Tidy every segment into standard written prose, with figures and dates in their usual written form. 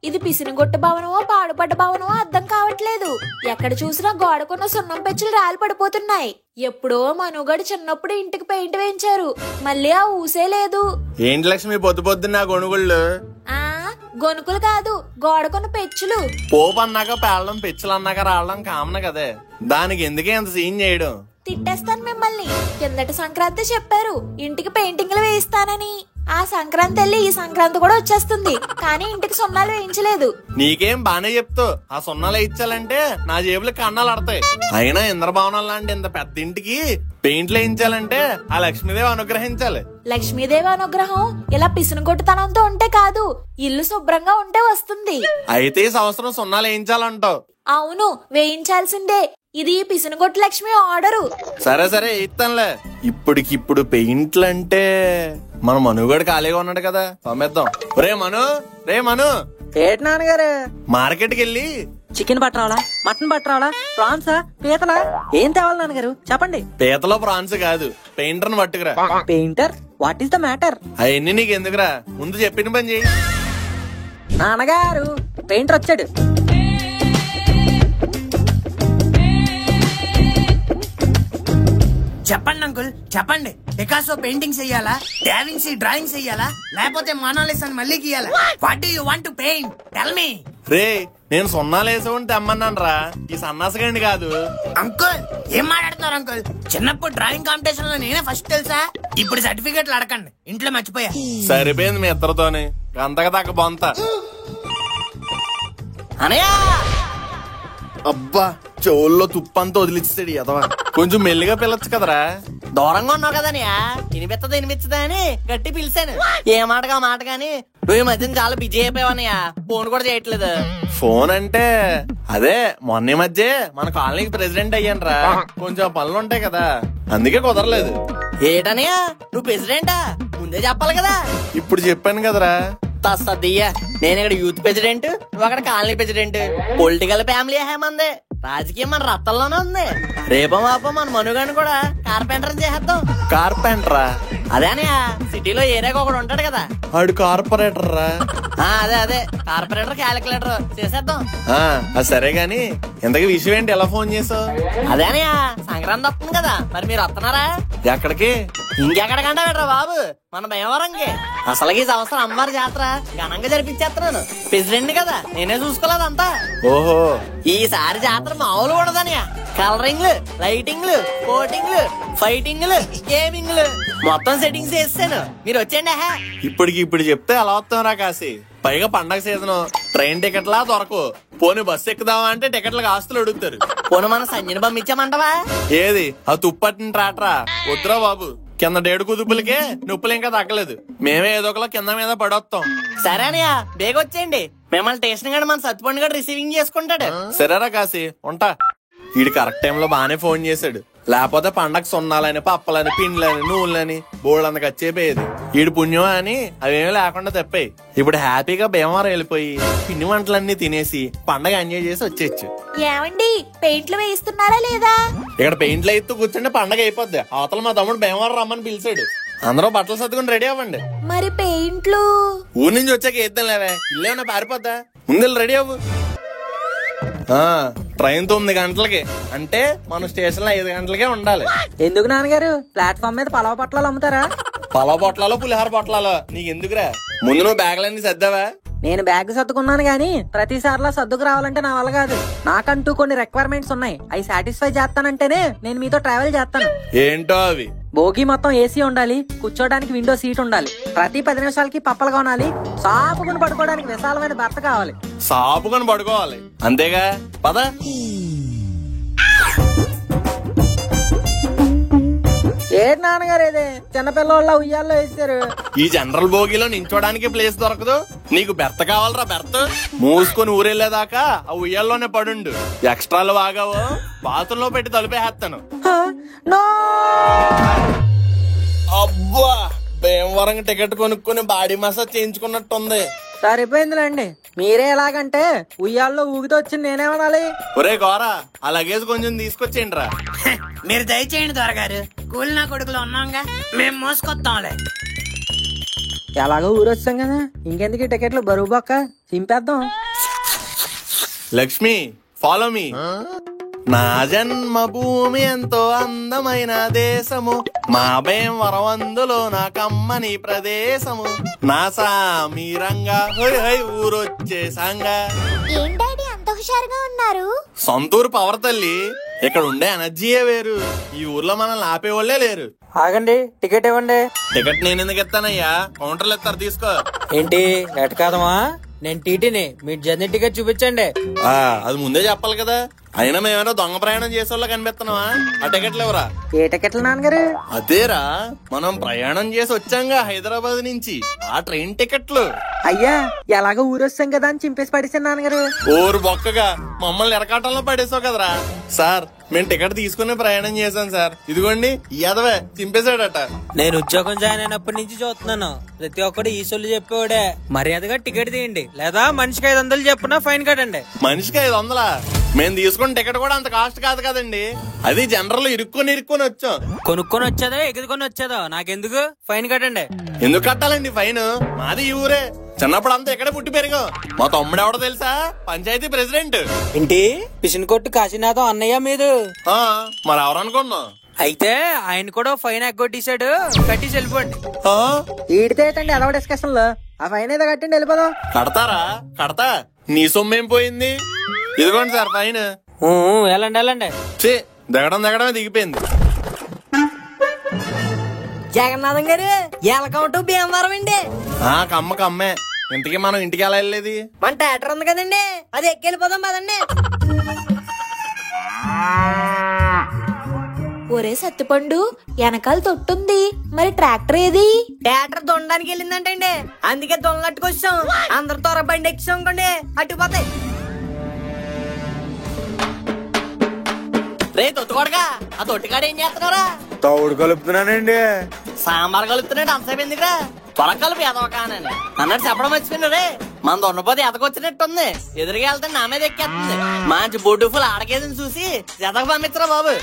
ఇది పిసినగొట్ట భవనమో పాడుపడ్డ భవనమో అర్థం కావట్లేదు. ఎక్కడ చూసినా గోడకున్న సున్నం పెచ్చులు రాలి పడిపోతున్నాయి. ఎప్పుడో మనుగడు చిన్నప్పుడు ఇంటికి పెయింట్ వేయించారు, మళ్ళీ ఆ ఊసే లేదు. ఏంటి లక్ష్మి పొద్దు పొద్దున్న గొనుగుళ్ళు? గొనుకులు కాదు, గోడకున్న పెచ్చులు. పోపు అన్నాక పేలడం, పెచ్చులు అన్నాక రావడం కామన్ కదే, దానికి ఎందుకే అంత సీన్ చేయడం? తిట్టేస్తాను మిమ్మల్ని. కిందటి సంక్రాంతి చెప్పారు ఇంటికి పెయింటింగ్లు వేయిస్తానని. ఆ సంక్రాంతి వెళ్ళి ఈ సంక్రాంతి కూడా వచ్చేస్తుంది, కానీ ఇంటికి సున్నాలు వేయించలేదు. నీకేం బానే చెప్తావు, ఆ సున్నాలు వేయించాలంటే నా జేబులు కన్నాలు ఆడతాయి. అయినా ఇంద్రభవనం లాంటి ఇంత పెద్ద ఇంటికి పెయింట్లు వేయించాలంటే ఆ లక్ష్మీదేవి అనుగ్రహించాలి. లక్ష్మీదేవి అనుగ్రహం ఇలా పిసినగొట్టుతనంతో ఉంటే కాదు, ఇల్లు శుభ్రంగా ఉంటే వస్తుంది. అయితే ఈ సంవత్సరం సున్నాలు వేయించాలంటావు? అవును, వేయించాల్సిందే. ఇది పిసినగొట్టు లక్ష్మి ఆర్డరు. సరే సరే ఇస్తానులే. ఇప్పటికిప్పుడు పెయింట్లు అంటే మన మనుగడు ఖాళీగా ఉన్నాడు కదా, పంపిద్దాం. రే మను ఏంటి నాన్నగారు? మార్కెట్ కి వెళ్ళి చికెన్ పట్టరావాలా, మటన్ పట్టరావాలా, ప్రాన్సా, పీతలా, ఏం తేవాలి నాన్నగారు చెప్పండి. పీతలో ప్రాన్స్ కాదు, పెయింటర్ ని పట్టుకురా. Painter? What is the matter? అవన్నీ నీకు ఎందుకురా, ముందు చెప్పిన పని చెయ్యి. నాన్నగారు పెయింటర్ వచ్చాడు. చెప్పండి అంకుల్ చెప్పండి. పికాసో పెయింటింగ్స్ చెయ్యాలా, డావిన్సీ డ్రాయింగ్స్ చెయ్యాలా, లేకపోతే మోనాలిసా అని మళ్ళీ గీయాలా? What do you want to paint? Tell me. రే నేను సున్నాలు వేసేవాడిని తెమ్మన్నాను రా, ఈ సన్నాసగండి కాదు. అంకుల్ ఏం మాట్లాడుతున్నారు అంకుల్? చిన్నప్పుడు డ్రాయింగ్ కాంపిటీషన్ లో నేనే ఫస్ట్ తెలుసా. ఇప్పుడు సర్టిఫికెట్లు అడగండి, ఇంట్లో మర్చిపోయా. సరిపోయింది మీ ఇద్దరితోనే, గంతగా దాకా బొంత. అనయా అబ్బా చెవుల్లో తుప్పంతా వదిలిచ్చాడు ఎదవా. కొంచెం మెల్లిగా పిల్లచ్చు కదరా. దూరంగా ఉన్నావు కదా వినిపిస్తుందా అని గట్టి పిలిచాను. ఏ మాటగా మాట గాని నువ్వు ఈ మధ్యన చాలా బిజీ అయిపోయావనయ్యా, ఫోన్ కూడా చేయట్లేదు. ఫోన్ అంటే అదే మొన్న మధ్య మన కాలనీకి ప్రెసిడెంట్ అయ్యాను రా, కొంచెం పనులు ఉంటాయి కదా, అందుకే కుదరలేదు. ఏటనయ్యా నువ్వు ప్రెసిడెంటా? ముందే చెప్పాలి కదా. ఇప్పుడు చెప్పాను కదరా. తస్తయ్యా, నేను ఇక్కడ యూత్ ప్రెసిడెంట్, నువ్వు అక్కడ కాలనీ ప్రెసిడెంట్. పొలిటికల్ ఫ్యామిలీ హేమంది, రాజకీయం మన రక్తంలోనే ఉంది. రేపో మాపో మన మనుగని కూడా కార్పెంటర్ చేసేద్దాం. కార్పెంటరా? అదేనయ్యా, సిటీలో ఏరియాకి ఒకడు ఉంటాడు కదా, ఆడు కార్పొరేటర్ రా. అదే కార్పొరేటర్ క్యాలిక్యులేటర్ చేసేద్దాం. అది సరే గాని ఇంతకీ విషయం ఏంటి, ఎలా ఫోన్ చేసావు? అదేనయ్యా, సంక్రాంతి వస్తుంది కదా, మరి మీరు వస్తున్నారా? ఎక్కడికి? ఇంకెక్కడికంటా పెట్టరా బాబు, మన భయవరంకి. అసలు ఈ సంవత్సరం అమ్మవారి జాతర ఘనంగా జరిపించేస్తున్నాను. ప్రెసిడెంట్ కదా, నేనే చూసుకోలేదంతా. ఓహో, ఈసారి జాతర మామూలు ఉండదనయ్యా. కలరింగ్లు, లైటింగ్లు, కోటింగ్లు, ఫైటింగ్లు, గేమింగ్లు, మొత్తం సెట్టింగ్స్ చేస్తాను. మీరు వచ్చేయండి. ఇప్పుడు చెప్తే ఎలా వస్తాం రా కాశీ? పైగా పండగ సీజన్, ట్రైన్ టికెట్లా దొరకవు. పోనీ బస్సు ఎక్కుదామా అంటే టికెట్లకు ఆస్తులు అడుగుతారు. పోను మన సంజయ్ పంపించామంటవా? ఏది ఆ తుప్పట్టిన ట్రాటరా? వద్దురా బాబు, కింద డేడు కుదుపులకే నొప్పులు ఇంకా తగ్గలేదు. మేమే ఏదో ఒకలా కింద మీద పడొస్తాం. సరే అనయ్య, బేగ వచ్చేయండి. మిమ్మల్ని స్టేషన్ గడు మన సత్పండు గడు రిసీవింగ్ చేసుకుంటాడు. సరేరా కాశీ, ఉంటా. వీడు కరెక్ట్ టైంలో బానే ఫోన్ చేశాడు, లేకపోతే పండగ సున్నాలని, పప్పలని, పిండ్లని, నూనెలని బోల్డ్ ఖర్చయిపోయేది. వీడు పుణ్యం అని అవేమీ లేకుండా తప్పాయి. ఇప్పుడు హ్యాపీగా భీమవరం వెళ్ళిపోయి పిండి వంటలన్నీ తినేసి పండగ ఎంజాయ్ చేసి వచ్చేచ్చు. ఏమండి పెయింట్లు వేయిస్తున్నారా లేదా? ఇక్కడ పెయింట్లు ఎత్తు కూర్చుంటే పండగ అయిపోద్ది. అవతల మా తమ్ముడు భీమవరం రమ్మని పిలిచాడు. అందరూ బట్టలు సర్దుకుని రెడీ అవ్వండి. మరి పెయింట్లు ఊరి నుంచి వచ్చాక వేద్దాం లేవే, ఇల్లేమన్నా పారిపోద్దా? ముందు రెడీ అవ్వు. ట్రైన్ 9 గంటలకి అంటే మనం స్టేషన్ లో 5 గంటలకే ఉండాలి. ఎందుకు నాన్నగారు ప్లాట్ఫామ్ మీద పలావ పొట్లాలు అమ్ముతారా? పలావ్ పొట్లాలో పులిహార పొట్లాలో నీకు ఎందుకురా? ముందు నువ్వు బ్యాగులన్నీ సర్దావా? నేను బ్యాగ్ సర్దుకున్నాను గానీ ప్రతిసారిలా సర్దుకు రావాలంటే నా వల్ల కాదు. నాకంటూ కొన్ని రిక్వైర్మెంట్స్ ఉన్నాయి, అవి సాటిస్ఫై చేస్తానంటేనే నేను మీతో ట్రావెల్ చేస్తాను. ఏంటో అవి? బోగి మొత్తం ఏసీ ఉండాలి, కూర్చోడానికి విండో సీట్ ఉండాలి, ప్రతి 10 నిమిషాలకి పప్పలు కొనాలి, సాపుకుని పడుకోవడానికి విశాలమైన భర్త కావాలి. సాపుకొని పడుకోవాలి అంతేగా, పద. ఏంటి నాన్నగారు ఇది చిన్నపిల్లల ఉయ్యాల్లో వేసారు? ఈ జనరల్ బోగిలో నించోడానికి ప్లేస్ దొరకదు, నీకు బెర్త కావాలరా? బెర్త మూసుకొని ఊరెళ్లేదాకా ఆ ఉయ్యాల్లోనే పడుండు. ఎక్స్ట్రాలు వాగావు బాత్రూంలో పెట్టి తలుపేస్తాను. అబ్బా, భీమవరం టికెట్ కొనుక్కొని బాడీ మసాజ్ చేయించుకున్నట్టుంది. సరిపోయిందిలేండి, మీరే ఎలాగంటే ఉయ్యాల్లో ఊగితో వచ్చింది నేనేమనాలి? ఒరే గోరా, ఆ లగేజ్ కొంచెం తీసుకొచ్చేయండి రా. మీరు దయచేయండి దొరగారు, కూలినా కొడుకులో ఉన్నాంగా, మేము మోసుకొస్తాంలే. ఎలాగో ఊరొచ్చాం కదా, ఇంకెందుకు టికెట్లు బరువు బొక్క, చింపేద్దాం. Lakshmi follow me. నా జన్మభూమి ఎంతో అందమైన దేశము, మా భీమవరం అందులో నా కమ్మని ప్రదేశము, నా సామీరంగా హై హై ఊరొచ్చేసంగా. ఏం డాడీ అంత హుషారుగా ఉన్నారు? సొంతూరు పవర్ తల్లి, ఇక్కడ ఉండే ఎనర్జీయే వేరు. ఈ ఊర్లో మనల్ని ఆపేవాళ్లే లేరు. ఆగండి, టికెట్ ఇవ్వండి. టికెట్ నేను ఎందుకు ఇస్తానయ్యా, కౌంటర్లు ఇస్తారు, తీసుకో. ఏంటి ఎట్ కాదమా? నేను టీటీని, మీ జర్నీ టికెట్ చూపించండి. అది ముందే చెప్పాలి కదా. అయినా మేమేమో దొంగ ప్రయాణం చేసేవాళ్ళ కనిపిస్తున్నావా? ఆ టికెట్లు ఎవరా? ఏ టికెట్లు నాన్నగారు? అదేరా, మనం ప్రయాణం చేసి వచ్చాంగా హైదరాబాద్ నుంచి, ఆ ట్రైన్ టికెట్లు. అయ్యా ఎలాగో ఊరొచ్చాం కదా అని చింపేసి పడేసాను నాన్నగారు. ఊరు బొక్కగా మమ్మల్ని ఎరకాటంలో పడేసావు కదరా. సార్, మేము టికెట్ తీసుకుని ప్రయాణం చేశాం సార్. ఇదిగోండి ఎదవే చింపేశాడట. నేను ఉద్యోగం జాయిన్ అయినప్పటి నుంచి చూస్తున్నాను, ప్రతి ఒక్కడు ఈ సొల్లు చెప్పేవాడే. మర్యాదగా టికెట్ తీయండి, లేదా మనిషికి 500 చెప్పున ఫైన్ కట్టండి. మనిషికి 500? మేము తీసుకున్న టికెట్ కూడా అంత కాస్ట్ కాదు కదండి. అది జనరల్ ఇరుక్కొని వచ్చాం. కొనుక్కొని వచ్చేదో ఎగుదుకొని వచ్చేదో నాకెందుకు, ఫైన్ కట్టండి. ఎందుకు కట్టాలండి ఫైన్? మాది ఈ ఊరే. చిన్నప్పుడు అంతా ఎక్కడ పుట్టి పెరిగాం. మా తమ్ముడు ఎవడో తెలుసా? పంచాయతీ ప్రెసిడెంట్. ఏంటి పిసినకొట్టు కాశీనాథం అన్నయ్య మీరు? మరి ఎవరనుకున్నాం? అయితే ఆయన కూడా ఫైన్ ఎగ్గొట్టేశాడు, కట్టేసి వెళ్ళిపోండి. ఈడితేటండి అలవా డిస్కషన్ లో ఆ ఫైన్ ఏదో కట్టండి వెళ్ళిపోదాం. కడతారా? కడతా. నీ సొమ్మేం పోయింది? ఇదిగోండి సార్ ఫైన్. వెళ్ళండి వెళ్ళండి. దిగడమే దిగిపోయింది. జగన్నాథం గారు ఎలకౌంటూ భీమవరం అండి. కమ్మే. ఇంటికి మనం ఇంటికి ఎలా వెళ్ళేది? మన థియేటర్ ఉంది కదండి, అది ఎక్కెళ్ళిపోదాం పదండి. ఒరే సత్తిపండు, వెనకాల తొట్టుంది, మరి ట్రాక్టర్ ఏది? థియేటర్ దొండడానికి వెళ్ళిందంటండి, అందుకే దొంగట్టుకొచ్చాం. అందరు త్వర బండి ఎక్కిసాం అనుకోండి, అట్టుపోతాయి. రే తొట్టుకోడగా, ఆ తొట్టికాడ ఏం చేస్తున్నారా? తౌడు కలుపుతున్నానండి. సాంబార్ కలుపుతున్నాడు, అంతసేపు ఎందుకురా? త్వర కలుపు ఎదవకానని అన్నట్టు చెప్పడం మర్చిపోయిన రే. మన దొన్నపోతే ఎదకొచ్చినట్టుంది, ఎదురుగా వెళ్తే నా మీద ఎక్కేస్తుంది. మంచి బొడ్డు ఫుల్ ఆడకేదని చూసి ఎదకు పంపించరా బాబు.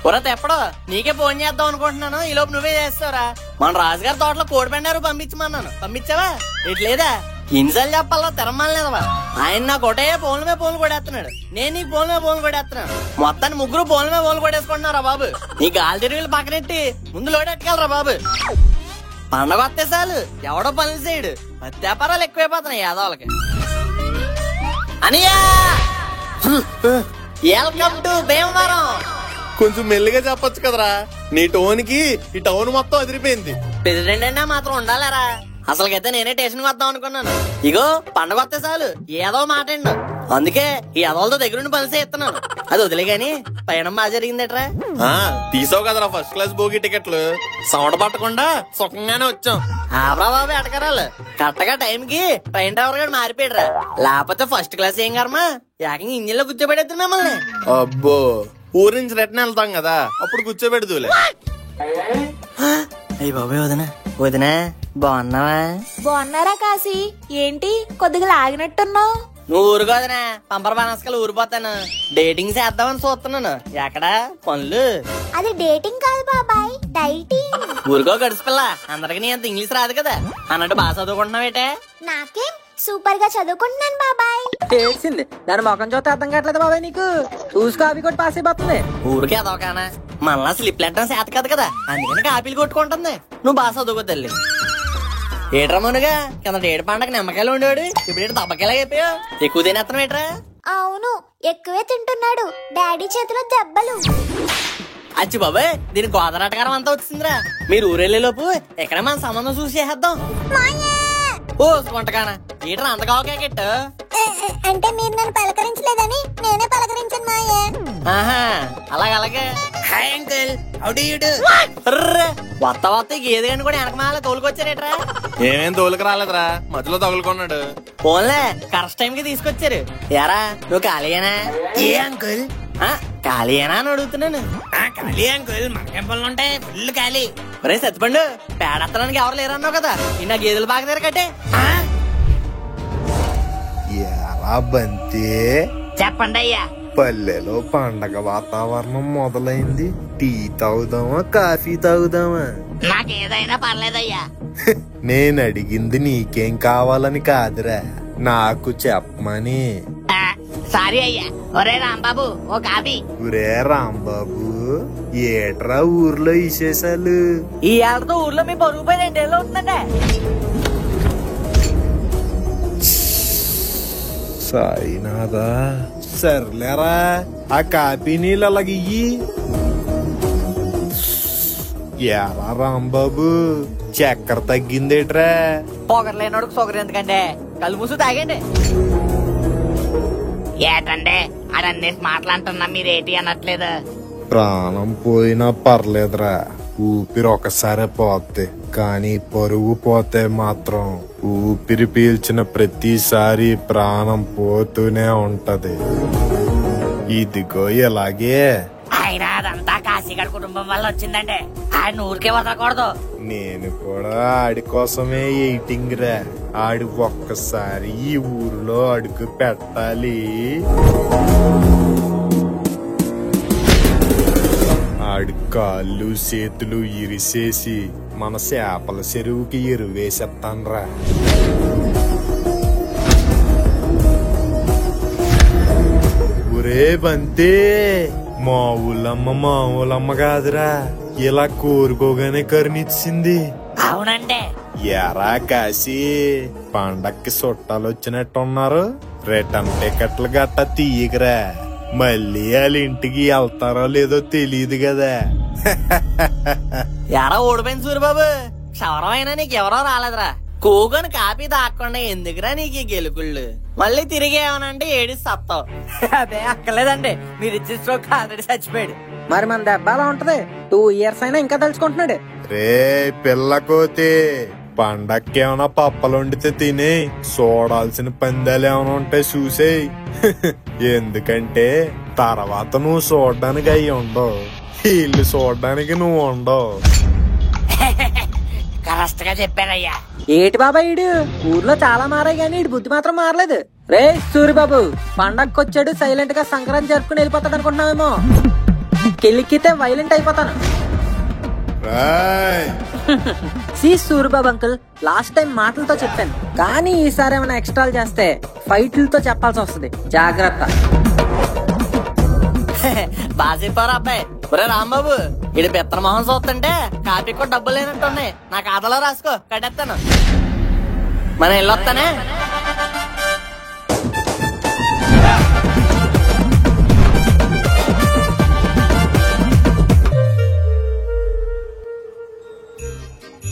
పురత ఎప్పుడో నీకే ఫోన్ చేద్దాం అనుకుంటున్నాను, ఈ లోపు నువ్వే చేస్తావురా. మన రాజుగారి తోటలో కోడి పెండారు పంపించమన్నాను, పంపించావా? ఇట్లేదా? ఇన్సార్లు చెప్పాలా తెరమాలేదవా? ఆయన నాకు ఒకటే ఫోన్ల మీద ఫోన్లు కొడేస్తున్నాడు, నేను నీకు ఫోన్ మీద ఫోన్లు కొడేస్తున్నాను. మొత్తాన్ని ముగ్గురు ఫోన్ల మీద ఫోన్లు కొట్టేసుకుంటున్నారా బాబు. నీ గాలి తిరిగి పక్కనెట్టి ముందు లోడెట్టుకెళ్ళరా బాబు. పండగ వస్తే చాలు ఎవడో పనులు చేయడు, వ్యాపారాలు ఎక్కువైపోతున్నాయి యాదవులకి. అనియా వెల్కమ్ టు భీమవరం. కొంచెం మెల్లిగా చెప్పొచ్చు కదరా, నీ టోన్ కి ఈ టౌన్ మొత్తం అదిరిపోయింది. ప్రెసిడెంట్ అయినా మాత్రం ఉండాలరా. అసలుకైతే నేనే స్టేషన్ వద్దాం అనుకున్నాను. ఇగో పండగ వస్తే చాలు ఏదో మాటండు, అందుకే ఈ అదోలతో దగ్గరుండి పని చేస్తున్నాను. అది వదిలే గాని పయనం బాగా జరిగిందట్రా. తీసావు కదరా ఫస్ట్ క్లాస్ భోగి టికెట్లు, సౌండ్ పట్టకుండా సుఖంగానే వచ్చాం. ఆబ్రా బాబు ఎటకరాలు, కరెక్ట్గా టైంకి ట్రైన్ డ్రైవర్ గారు మారిపోయాడురా. లేకపోతే ఫస్ట్ క్లాస్ ఏం కర్మా, ఏకంగా ఇంజిన్ లో కూర్చోబెడేద్దు మిమ్మల్ని. అబ్బో, ఊరి నుంచి రిటర్న్ వెళ్తాం కదా, అప్పుడు కూర్చోబెడుదులే. అయ్యి బాబాయ్, వదినా వదినా బాగున్నావా? బాగున్నారా కాశీ? ఏంటి కొద్దిగా లాగినట్టున్నావు? నువ్వు ఊరుకోదనా, పంపర బానస్కలు ఊరిపోతాను. డేటింగ్ చేద్దామని చూస్తున్నాను. ఎక్కడా పనులు? అది డేటింగ్ కాదు బాబాయ్, డైటింగ్. ఊరుకో గడిచిపిల్ల, అందరికి నీ అంత ఇంగ్లీష్ రాదు కదా అన్నట్టు బాగా చదువుకుంటున్నావేటే? నాకేం సూపర్ గా చదువుకుంటున్నాను బాబాయ్. తెలిసింది, దాని మొఖం చూస్తే అర్థం కావట్లేదు బాబాయ్ నీకు. చూసుకో అవి కూడా పాస్ అయిపోతుంది. ఊరికే అదొకనా, మళ్ళా స్లిప్ లెట్టడం చేత కదా కదా, అందుకని కాపీలు కొట్టుకుంటుంది. నువ్వు బాగా చదువుకో తల్లి. ఏట్రమోనుగా కింద ఏడు పండగ నిమ్మకాయలు ఉండేవాడు, ఇప్పుడు దబ్బకాయలు అయిపోయావు. ఎక్కువ తినేస్తాను ఏట్రా? అవును, ఎక్కువే తింటున్నాడు. డాడీ చేతిలో దెబ్బలు. అచ్చి బాబాయ్, దీని గోదరాటకారం అంతా వచ్చిందిరా. మీరు ఊరెళ్ళే లోపు ఎక్కడ మన సంబంధం చూసి చేద్దాం. ఓ వంటకానా ఏట్రా అంత కావకెట్టు? అంటే మీరు నన్ను పలకరించలేదని నేనే పలకరించాను మాయే. ఆహా, అలాగే. Hi uncle, how do you do? వత్త గేదె గని కూడా వెనక మాల తోలుకొచ్చారేట్రా? ఏమేం తోలుకు రాలేదురా, మధ్యలో తగులుకున్నాడు. ఫోన్లే కరెక్ట్ టైం కి తీసుకొచ్చారు. యారా నువ్వు ఖాళీయేనా? ఏ అంకుల్? ఖాళీయేనా అని అడుగుతున్నాను. ఖాళీ అంకుల్, మన టెంపుల్ ఉంటాయి ఫుల్ ఖాళీ. ఒరే సత్తిపండు, పేడెత్తడానికి ఎవరు లేరన్నావు కదా, నిన్న గేదెలు బాగా తెరకట్టే. బంతే చెప్పండి అయ్యా. పల్లెలో పండగ వాతావరణం మొదలైంది. టీ తాగుదామా, కాఫీ తాగుదామా? నాకేదైనా పర్లేదయ్యా. నేను అడిగింది నీకేం కావాలని కాదురా, నాకు చెప్పమని. సారీ అయ్యా. ఒరే రాంబాబు ఓ కాపీ. ఒరే రాంబాబు, ఏట్రా ఊర్లో విశేషాలు? ఈ ఏళ్ళతో ఊర్లో మీ పరుగు పోయి 2 ఏళ్ళు అవుతుందంటే. సాయినాథా, సర్లేరా ఆ కాపీ నీళ్ళు అలాగియ్యి. ఎలా రాంబాబు, చక్కెర తగ్గిందేట్రా? పొగరలేనోడికి షుగర్ ఎందుకంటే కళ్ళు మూసు తాగండి. ఏటండే అదన్నేసి మాట్లాడుతున్నా మీరేటి అనట్లేదు. ప్రాణం పోయినా పర్లేదురా, ఊపిరి ఒకసారి పోతే, కానీ పరుగు పోతే మాత్రం ఊపిరి పీల్చిన ప్రతిసారి ప్రాణం పోతూనే ఉంటది. ఇదిగో ఇలాగే. అయినా అదంతా కాశీగడ్ కుటుంబం వల్ల వచ్చిందంటే ఆయన ఊరికే వదలకూడదు. నేను కూడా ఆడి కోసమే ఎయిటింగ్ రా. ఆడి ఒక్కసారి ఈ ఊరిలో అడుగు పెట్టాలి. ఆడి కాళ్ళు చేతులు ఇరిసేసి మన చేపల చెరువుకి ఎరువేసేస్తాన్రా. ఒరే బంతే, మామూలమ్మ కాదురా, ఇలా కోరుకోగానే కరుణిచ్చింది. అవునండి. ఎరా కాశీ, పండక్కి చుట్టాలు వచ్చినట్టున్నారు, రిటర్న్ టికెట్లు గట్ట తీయకరా. మళ్ళీ వాళ్ళ ఇంటికి వెళ్తారో లేదో తెలియదు కదా. ఎరా ఓడిపోయింది సూరిబాబు, క్షవరమైనా నీకెవరో రాలేదురా. కూకొని కాపీ దాక్కుండా ఎందుకురా నీకు ఈ గెలుకుళ్ళు? మళ్ళీ తిరిగి ఏమనంటే ఏడి సత్తావు. అదే అక్కర్లేదండి, మీరు ఇచ్చే స్ట్రోక్ ఆల్రెడీ చచ్చిపోయాడు. మరి మన దెబ్బ అలా ఉంటది. 2 ఇయర్స్ అయినా ఇంకా తలుచుకుంటున్నాడు. రే పిల్లకోతే, పండక్కి ఏమైనా పప్పలు వండితే తిని, చూడాల్సిన పందాలు ఏమైనా ఉంటే చూసేయి. ఎందుకంటే తర్వాత నువ్వు చూడడానికి అయ్యి ఉండవు, వీళ్ళు చూడడానికి నువ్వు ఉండవు. కరెక్ట్ గా చెప్పారయ్యా. ఏటి బాబా ఈడు ఊర్లో చాలా మారాయి గానీ ఈడు బుద్ధి మాత్రం మారలేదు. రే సూరిబాబు, పండక్కి వచ్చాడు సైలెంట్ గా సంక్రాంతి జరుపుకుని వెళ్ళిపోతాడు అనుకుంటున్నావేమో. కెలిక్కితే వైలెంట్ అయిపోతాను. See Suribabu uncle, last time మాటలతో చెప్పాను, కానీ ఈసారి ఏమైనా ఎక్స్ట్రాలు చేస్తే ఫైట్లతో చెప్పాల్సి వస్తుంది, జాగ్రత్త. బాగా చెప్పారు అబ్బాయి. ఒరే రాంబాబు, ఇడి పెత్తన మొహం చూస్తుంటే కాపీ కూడా డబ్బులు లేనట్టున్నాయి. నా ఖాతాలో రాసుకో, కట్టేస్తాను. మనం వెళ్ళొస్తానే.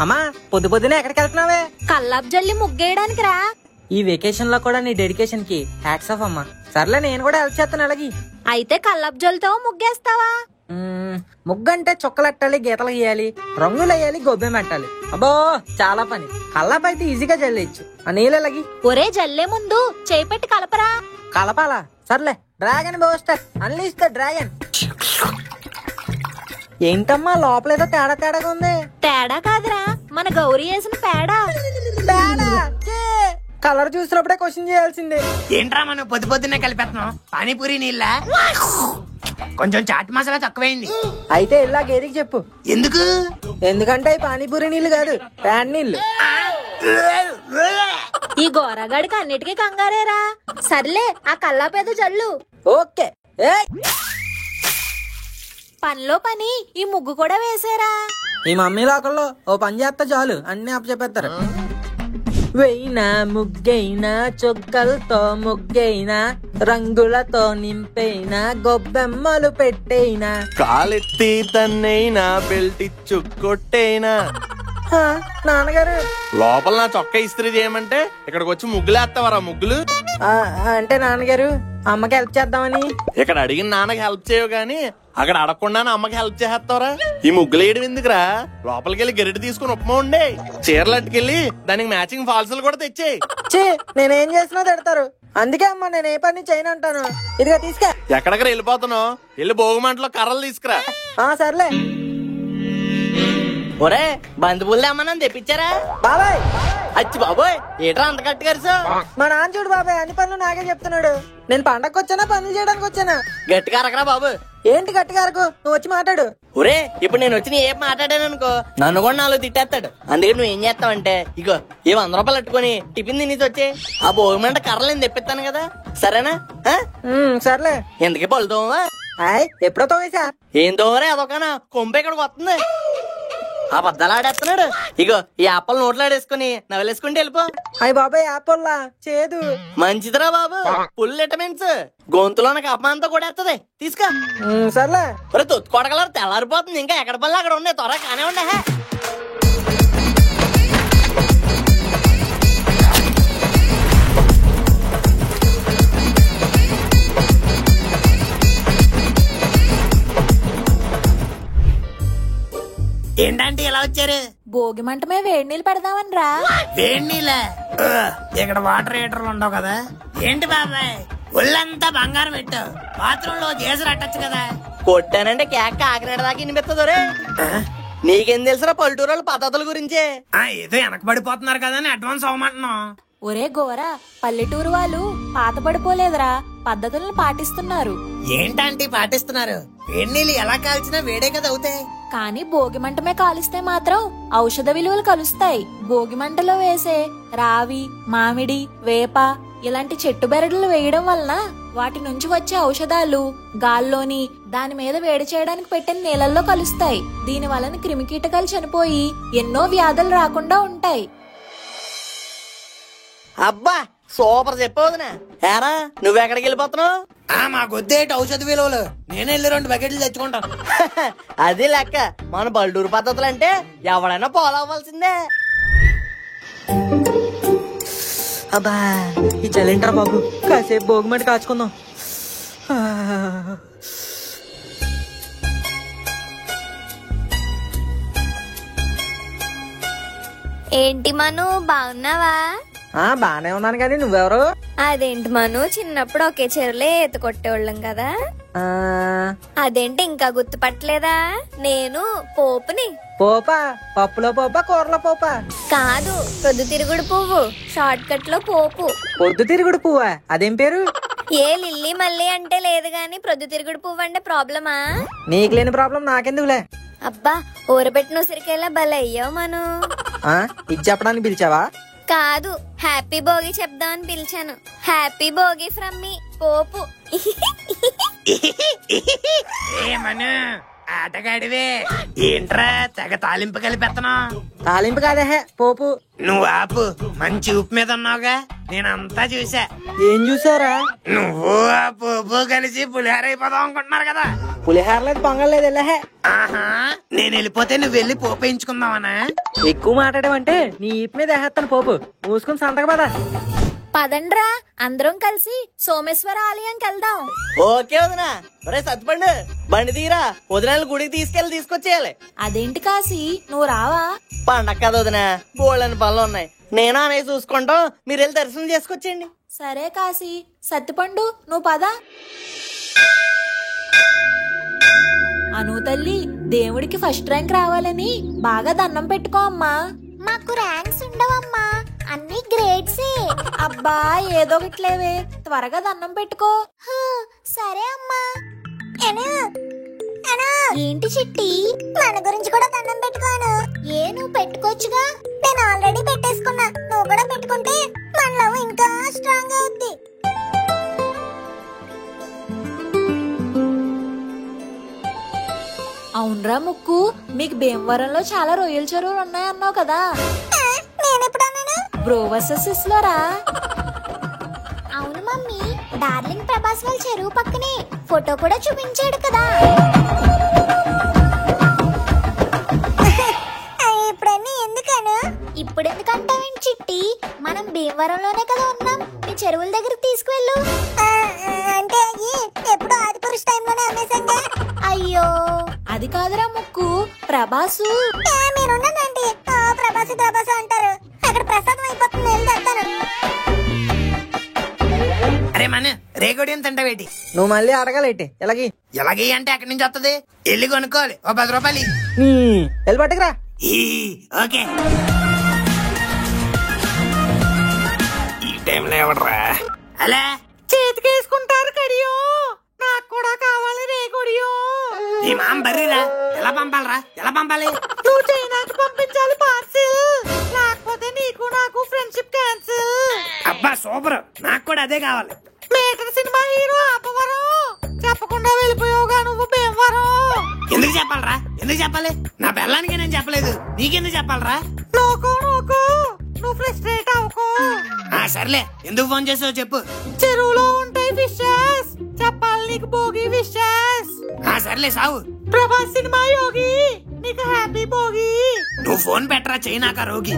అమ్మా, పొద్దునే ఎక్కడికి వెళ్తున్నావే? కల్లాపు జల్లి ముగ్గేయడానికి రా. ఈ వెకేషన్ లో కూడా నీ డెడికేషన్ కి హ్యాట్స్ ఆఫ్ అమ్మా. సర్లే, నేను కూడా హెల్ప్ చేస్తాను అలాగే. అయితే కల్లాపు జల్లితో ముగ్గేస్తావా? ముగ్గంటే చుక్కలెట్టాలి, గీతలు గీయాలి, రంగులు వేయాలి, గొబ్బెం పెట్టాలి. అబ్బో చాలా పని. కల్లాపు అయితే ఈజీగా జల్లేయచ్చు. ఆ నీళ్ళకి ఒరే జల్లే ముందు చేపెట్టి కలపరా. కలపాలా? సర్లే. Dragon Booster unleash the dragon. ఏంటమ్మా లోపలేదో తేడాగా ఉంది. తేడా కాదురా, మన గౌరీ వేసిన పేడ. కలర్ చూసినప్పుడే క్వశ్చన్ చేయాల్సిందే. ఏంట్రా మనం పొద్దున్నే కలిపేస్తున్నాం? పానీపూరి నీళ్ళ కొంచెం చాట్ మసాలా తక్కువైంది. అయితే ఇలా గేదికి చెప్పు. ఎందుకు? ఎందుకంటే ఈ పానీపూరి నీళ్లు కాదు, ప్యాన్ నీళ్లు. ఈ గోరగాడికి అన్నిటికీ కంగారేరా. సర్లే, ఆ కల్లాపేదో జల్లు. ఓకే. పనిలో పని ఈ ముగ్గు కూడా వేసారా. ఈ మమ్మీ లోకల్లో ఓ పని చేస్తే చాలు, అన్ని అప్పచెప్పేస్తారు. వెయినా ముగ్గైనా, చొక్కలతో ముగ్గైనా, రంగులతో నింపైనా, గొబ్బెమ్మలు పెట్టైనా, కాలెత్తి తన్నైనా, బెల్ట్ ఇచ్చు కొట్టైనా. నాన్నగారు లోపల నా చొక్కా ఇస్త్రీ చేయమంటే ఇక్కడికి వచ్చి ముగ్గులేస్తావరా? ముగ్గులు అంటే నాన్నగారు అమ్మకి హెల్ప్ చేద్దామని. ఇక్కడ అడిగిన నాన్నకి హెల్ప్ చేయవు గాని అక్కడ అడగకుండానే అమ్మకి హెల్ప్ చేస్తావరా? ఈ ముగ్గులు వేయడం ఎందుకురా? లోపలికి వెళ్ళి గెరిటి తీసుకుని ఉప్మా ఉండే, చీరలు అట్టుకెళ్ళి దానికి మ్యాచింగ్ ఫాల్సులు కూడా తెచ్చేయి. నేనేం చేసినా తిడతారు, అందుకే అమ్మా నేను ఏ పని చేయను అంటాను. ఇదిగా తీసుకా. ఎక్కడికి వెళ్ళిపోతున్నావు? వెళ్ళి భోగిమంటలో కర్రలు తీసుకురా. సర్లే. ఒరే బంతిపూలు ఏమన్నా తెప్పించారా? బాబాయ్ అచ్చి బాబోయ్ ఏట్రా అంత కట్టు కరుసు? మా నాన్న చూడు బాబాయ్, అన్ని పనులు నాకే చెప్తున్నాడు. నేను పండగకి వచ్చానా పనులు చేయడానికి వచ్చానా? గట్టిగా అరకరా బాబు. ఏంటి గట్టిగా అరకు, నువ్వు వచ్చి మాట్లాడు. ఒరే ఇప్పుడు నేను వచ్చి ఏం మాట్లాడాను అనుకో నన్ను కూడా నాలో తిట్టేస్తాడు. అందుకే నువ్వు ఏం చేస్తావంటే ఇగో ఈ 100 రూపాయలు పెట్టుకుని టిఫిన్ తినేసి వచ్చే ఆ భోగిమంట కర్రలు నేను తెప్పిస్తాను కదా, సరేనా? సర్లే. ఎందుకే పలుతావా? ఎప్పుడో తోవేసా. ఏం తోమరే అదొకనా కొంప ఇక్కడికి వస్తుంది. ఆ బద్దలు ఆడేస్తున్నాడు. ఇగో ఈ ఆపల్ నోట్లో ఆడేసుకుని నవలేసుకుంటే వెళ్ళిపో. అయ్య బాబాయ్ యాపల్లా చేదు. మంచిదిరా బాబు, ఫుల్ విటమిన్స్. గొంతులోనికి అపమానంతో కూడా వస్తుంది, తీసుకో. సర్లే. ఒరే తొత్తు కొడగలరు తెల్లారిపోతుంది, ఇంకా ఎక్కడ పనులు అక్కడ ఉన్నాయి, త్వరగా కానే ఉండే. ఏంటంటే ఇలా వచ్చారు? భోగి మంటమే వేడి నీళ్ళు పెడదామని రా. వేడి నీళ్ళ? ఇక్కడ వాటర్ హీటర్లు ఉండవు కదా. ఏంటి బాబాయ్ ఒళ్ళంతా బంగారం పెట్టావు, బాత్రూమ్ లో చేసి రట్టచ్చు కదా. కొట్టానంటే కేక కాకినాడ దాకా వినిపిస్తుంది. రే నీకేం తెలుసురా పల్లెటూరు పద్ధతుల గురించే? ఏదో వెనకబడిపోతున్నారు కదా అని అడ్వాన్స్ అవ్వమంటున్నాం. ఒరే గోరా, పల్లెటూరు వాళ్ళు పాత పడిపోలేదురా, పద్ధతులను పాటిస్తున్నారు. ఏంటంటే పాటిస్తున్నారు? వేడి నీళ్ళు ఎలా కాల్చినా వేడే కదా అవుతాయి. కానీ భోగి మంటమే కాలిస్తే మాత్రం ఔషధ విలువలు కలుస్తాయి. భోగి మంటలో వేసే రావి, మామిడి, వేప ఇలాంటి చెట్టు బెరడులు వేయడం వలన వాటి నుంచి వచ్చే ఔషధాలు గాల్లోని దాని మీద వేడి చేయడానికి పెట్టిన నీళ్ళల్లో కలుస్తాయి. దీని వలన క్రిమికీటకాలు చనిపోయి ఎన్నో వ్యాధులు రాకుండా ఉంటాయి. అబ్బా సూపర్ చెప్పవదునా. ఏరా నువ్వెక్కడికి వెళ్ళిపోతున్నావు? మా గొద్దేటి ఔషధ విలువలు, నేను వెళ్ళి 2 బకెట్లు తెచ్చుకుంటాను. అది లెక్క. మన పల్లెటూరు పద్ధతులు అంటే ఎవడైనా ఫాలో అవ్వాల్సిందే. అబ్బా ఈ చలింటరా బాబు, కాసేపు భోగిమంట కాచుకుందాం. ఏంటి మను బాగున్నావా? బానే ఉన్నాను కానీ నువ్వెవరు? అదేంటి మను చిన్నప్పుడు ఒకే చీరలే ఈత కొట్టేవాళ్ళం కదా. అదేంటి ఇంకా గుర్తుపట్టలేదా? నేను పోపుని. పోపా? పప్పులో పోపా కూరలో పోపా? కాదు, ప్రొద్దుతిరుగుడు పువ్వు, షార్ట్ కట్ లో పోపు. పొద్దుతిరుగుడు పువ్వా? అదేం పేరు? ఏ లిల్లీ మళ్ళీ అంటే లేదు గాని ప్రొద్దుతిరుగుడు పువ్వు అంటే ప్రాబ్లమా? నీకు లేని ప్రాబ్లం నాకెందుకులే. అబ్బా ఊరబెట్టిన ఉసిరికాయలా భలే అయ్యావు మను. ఇది చెప్పడానికి పిలిచావా? కాదు, హ్యాపీ భోగి చెప్దామని పిలిచాను. హ్యాపీ భోగి ఫ్రమ్ మీ పోపు. ఏమను ఆటగాడివే? ఏంట్రా తెగ తాలింపు కలిపెత్తనా? తాలింపు కాదే పోపు. నువ్వు ఆపు, మంచి ఉప్పు మీద ఉన్నావుగా, నేనంతా చూసా. ఏం చూసారా? నువ్వు ఆ పోపు కలిసి పులిహార అయిపోదాం అనుకుంటున్నారు కదా. పులిహార లేదు పొంగల్ లేదు వెళ్ళహే. ఆహా, నేను వెళ్ళిపోతే నువ్వు వెళ్ళి పోపు వేయించుకుందామనా? ఎక్కువ మాట్లాడేవంటే నీ ఈపు మీద వేసేస్తాను పోపు. మూసుకుని సంతక పద. పదండ్రా అందరం కలిసి సోమేశ్వర ఆలయంకి వెళ్దాం. ఓకే వదినా. ఒరే సత్తుపండు బండి తీరా, వదినాలు గుడికి తీసుకొచ్చేయాలి. అదేంటి కాశీ నువ్వు రావా? పండగ కదా వదినా, బోళ్ళని పనులు ఉన్నాయి. నేను అనేది చూసుకుంటాం, మీరు వెళ్ళి దర్శనం చేసుకొచ్చేయండి. సరే కాశీ. సత్తిపండు నువ్వు పద. అను తల్లి, దేవుడికి ఫస్ట్ ర్యాంక్ రావాలని బాగా దండం పెట్టుకో అమ్మా. మాకు ర్యాంక్స్ ఉండవమ్మా, అన్ని గ్రేడ్సే. అబ్బా ఏదో ఒకట్లేవే, త్వరగా దండం పెట్టుకో. సరే అమ్మా. ఏంటి చిట్టి, మన గురించి కూడా దండం పెట్టుకోను. ఏ నువ్వు పెట్టుకోవచ్చుగా? నేను ఆల్రెడీ పెట్టేసుకున్నా, నువ్వు కూడా పెట్టుకుంటే మన లవ్ ఇంకా స్ట్రాంగ్ అవుద్ది. అవునరా ముక్కు, మీకు భీమవరంలో చాలా రొయ్యల చెరువులు ఉన్నాయన్నావు కదా. నేనెప్పుడన్నాను? బ్రోవర్సెస్ లో రా. అవును మమ్మీ, డార్లింగ్ ప్రభాస్ వాళ్ళ చెరువు పక్కనే ఫోటో కూడా చూపించాడు కదా. ఇప్పుడన్నీ ఎందుకను? ఇప్పుడు ఎందుకంటావేంటి చిట్టి, మనం భీమవరంలోనే కదా ఉన్నాం, మీ చెరువుల దగ్గరికి తీసుకువెళ్ళు. అంటే అయ్యి ఎప్పుడు ఆదిపురుష్ టైంలోనే అమ్మేసంగా. అయ్యో అది కాదురా ముక్కు, ప్రభాసు. మీరున్నానండి, ప్రభాసు అంటారు, అక్కడ ప్రసాదం అయిపోతుంది, వెళ్ళి తెస్తాను. అరే మన రేగొడి ఎంత అంటావేటి? నువ్వు మళ్ళీ అడగాలేటి ఎలాగి? ఎలాగే అంటే ఎక్కడి నుంచి వస్తుంది? వెళ్ళి కొనుక్కోవాలి, ఓ 10 రూపాయలు. వెళ్ళి పట్టుకురా. ఓకే ఈ టైంలో ఎవడరా అలా చేతికేసుకుంటారు కడియో, నాకు కూడా కావాలి రే కొడియో. నీ మామ బర్రీరా, ఎలా పంపాలరా, ఎలా పంపాలి? నువ్వు చైనాకి పంపించాలి పార్సిల్, లేకపోతే నీకు నాకు ఫ్రెండ్షిప్ క్యాన్సిల్. అబ్బా సూపర్, నాకు కూడా అదే కావాలి. మేటర్ సినిమా హీరో ఆపవరం, చెప్పకుండా వెళ్ళిపోయావుగా నువ్వు భీమవరం. ఎందుకు చెప్పాలరా, ఎందుకు చెప్పాలి? నా పిల్లానికి నేను చెప్పలేదు, నీకెందుకు చెప్పాలరా? నోకో నువ్వు ఫ్రస్ట్రేట్ అవ్వకు. సర్లే, ఎందుకు ఫోన్ చేసావు చెప్పు. చెరువులో ఉంటాయి ఫిషెస్, చెప్పాలి నీకు భోగి విషెస్. సర్లే సావు. ప్రభాస్ సినిమా యోగి, నీకు హ్యాపీ భోగి. నువ్వు ఫోన్ పెట్టరా చైనాక రోగి.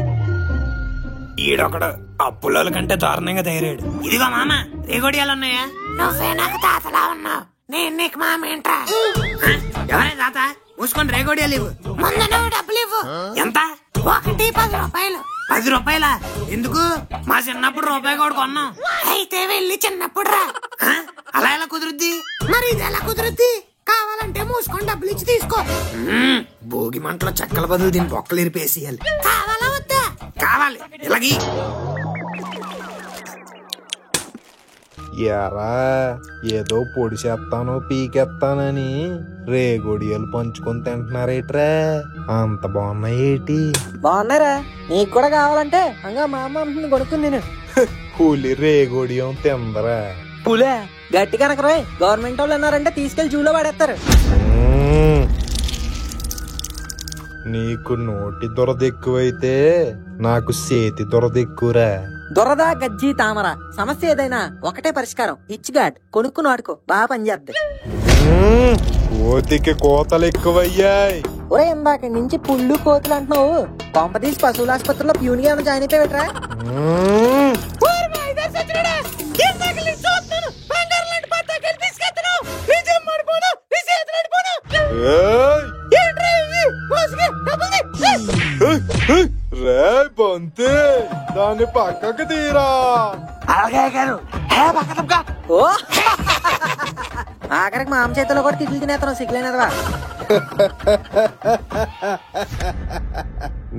ఈడొకడు అప్పుల కంటే దారుణంగా తయారాడు. ఇదిగో మామ, రేగోడియాలు ఉన్నాయా? నువ్వే నాకు తాతలా ఉన్నావు, నేను నీకు మామ ఏంట్రా? ఎవరే తాత? మూసుకొని రేగోడియాలు ఇవ్వు. ముందు నువ్వు డబ్బులు ఇవ్వు. ఎంత? 10 రూపాయలు. 10 రూపాయలా? ఎందుకు? మా చిన్నప్పుడు రూపాయి కూడా కొన్నాం. అయితే వెళ్ళి చిన్నప్పుడు రా. అలా ఎలా కుదురుద్ది? మరి ఇది ఎలా కుదురుద్ది? కావాలంటే మూసుకొని డబ్బులు ఇచ్చి తీసుకో. భోగి మంటలో చెక్కల బదులు దీని బొక్కలు ఇరిపేసేయాలి. కావాలా వద్దా? కావాలి. ఇలాగి ఎరా ఏదో పొడి చేస్తానో పీకెత్తానని రేగొడియలు పంచుకొని తింటున్నారేట్రా, అంత బాగున్నాయేటి? బాగున్నారా? నీకు కూడా కావాలంటే అంగా మా అమ్మ అంటుంది కొనుక్కుని నేను. పులి రేగొడియం తిందరా. పులే గట్టి కనుక రోయ్, గవర్నమెంట్ వాళ్ళు అన్నారంటే తీసుకెళ్లి జూలో పడేస్తారు. నీకు నోటి దురద ఎక్కువైతే నాకు చేతి దురద ఎక్కువరా. దొరద గజ్జి తామర సమస్య ఏదైనా ఒకటే పరిష్కారం, ఇచ్చిగాడ్ కొనుక్కుని వాడుకో, బాగా పనిచేద్ది. కోతికి కోతలు ఎక్కువయ్యాయి. ఒరే ఇందాక నుంచి పుల్లు కోతులు అంటున్నావు, కొంపదీసి పశువుల ఆసుపత్రిలో ప్యూన్ గా జాయిన్ అయిపోయాట్రా? రే బంతి, దాన్ని పక్కకు తీరా. ఓ ఆఖరికి మామ చేతిలో కూడా తిట్లు తినేస్తాను, సిగ్గులేనదవా.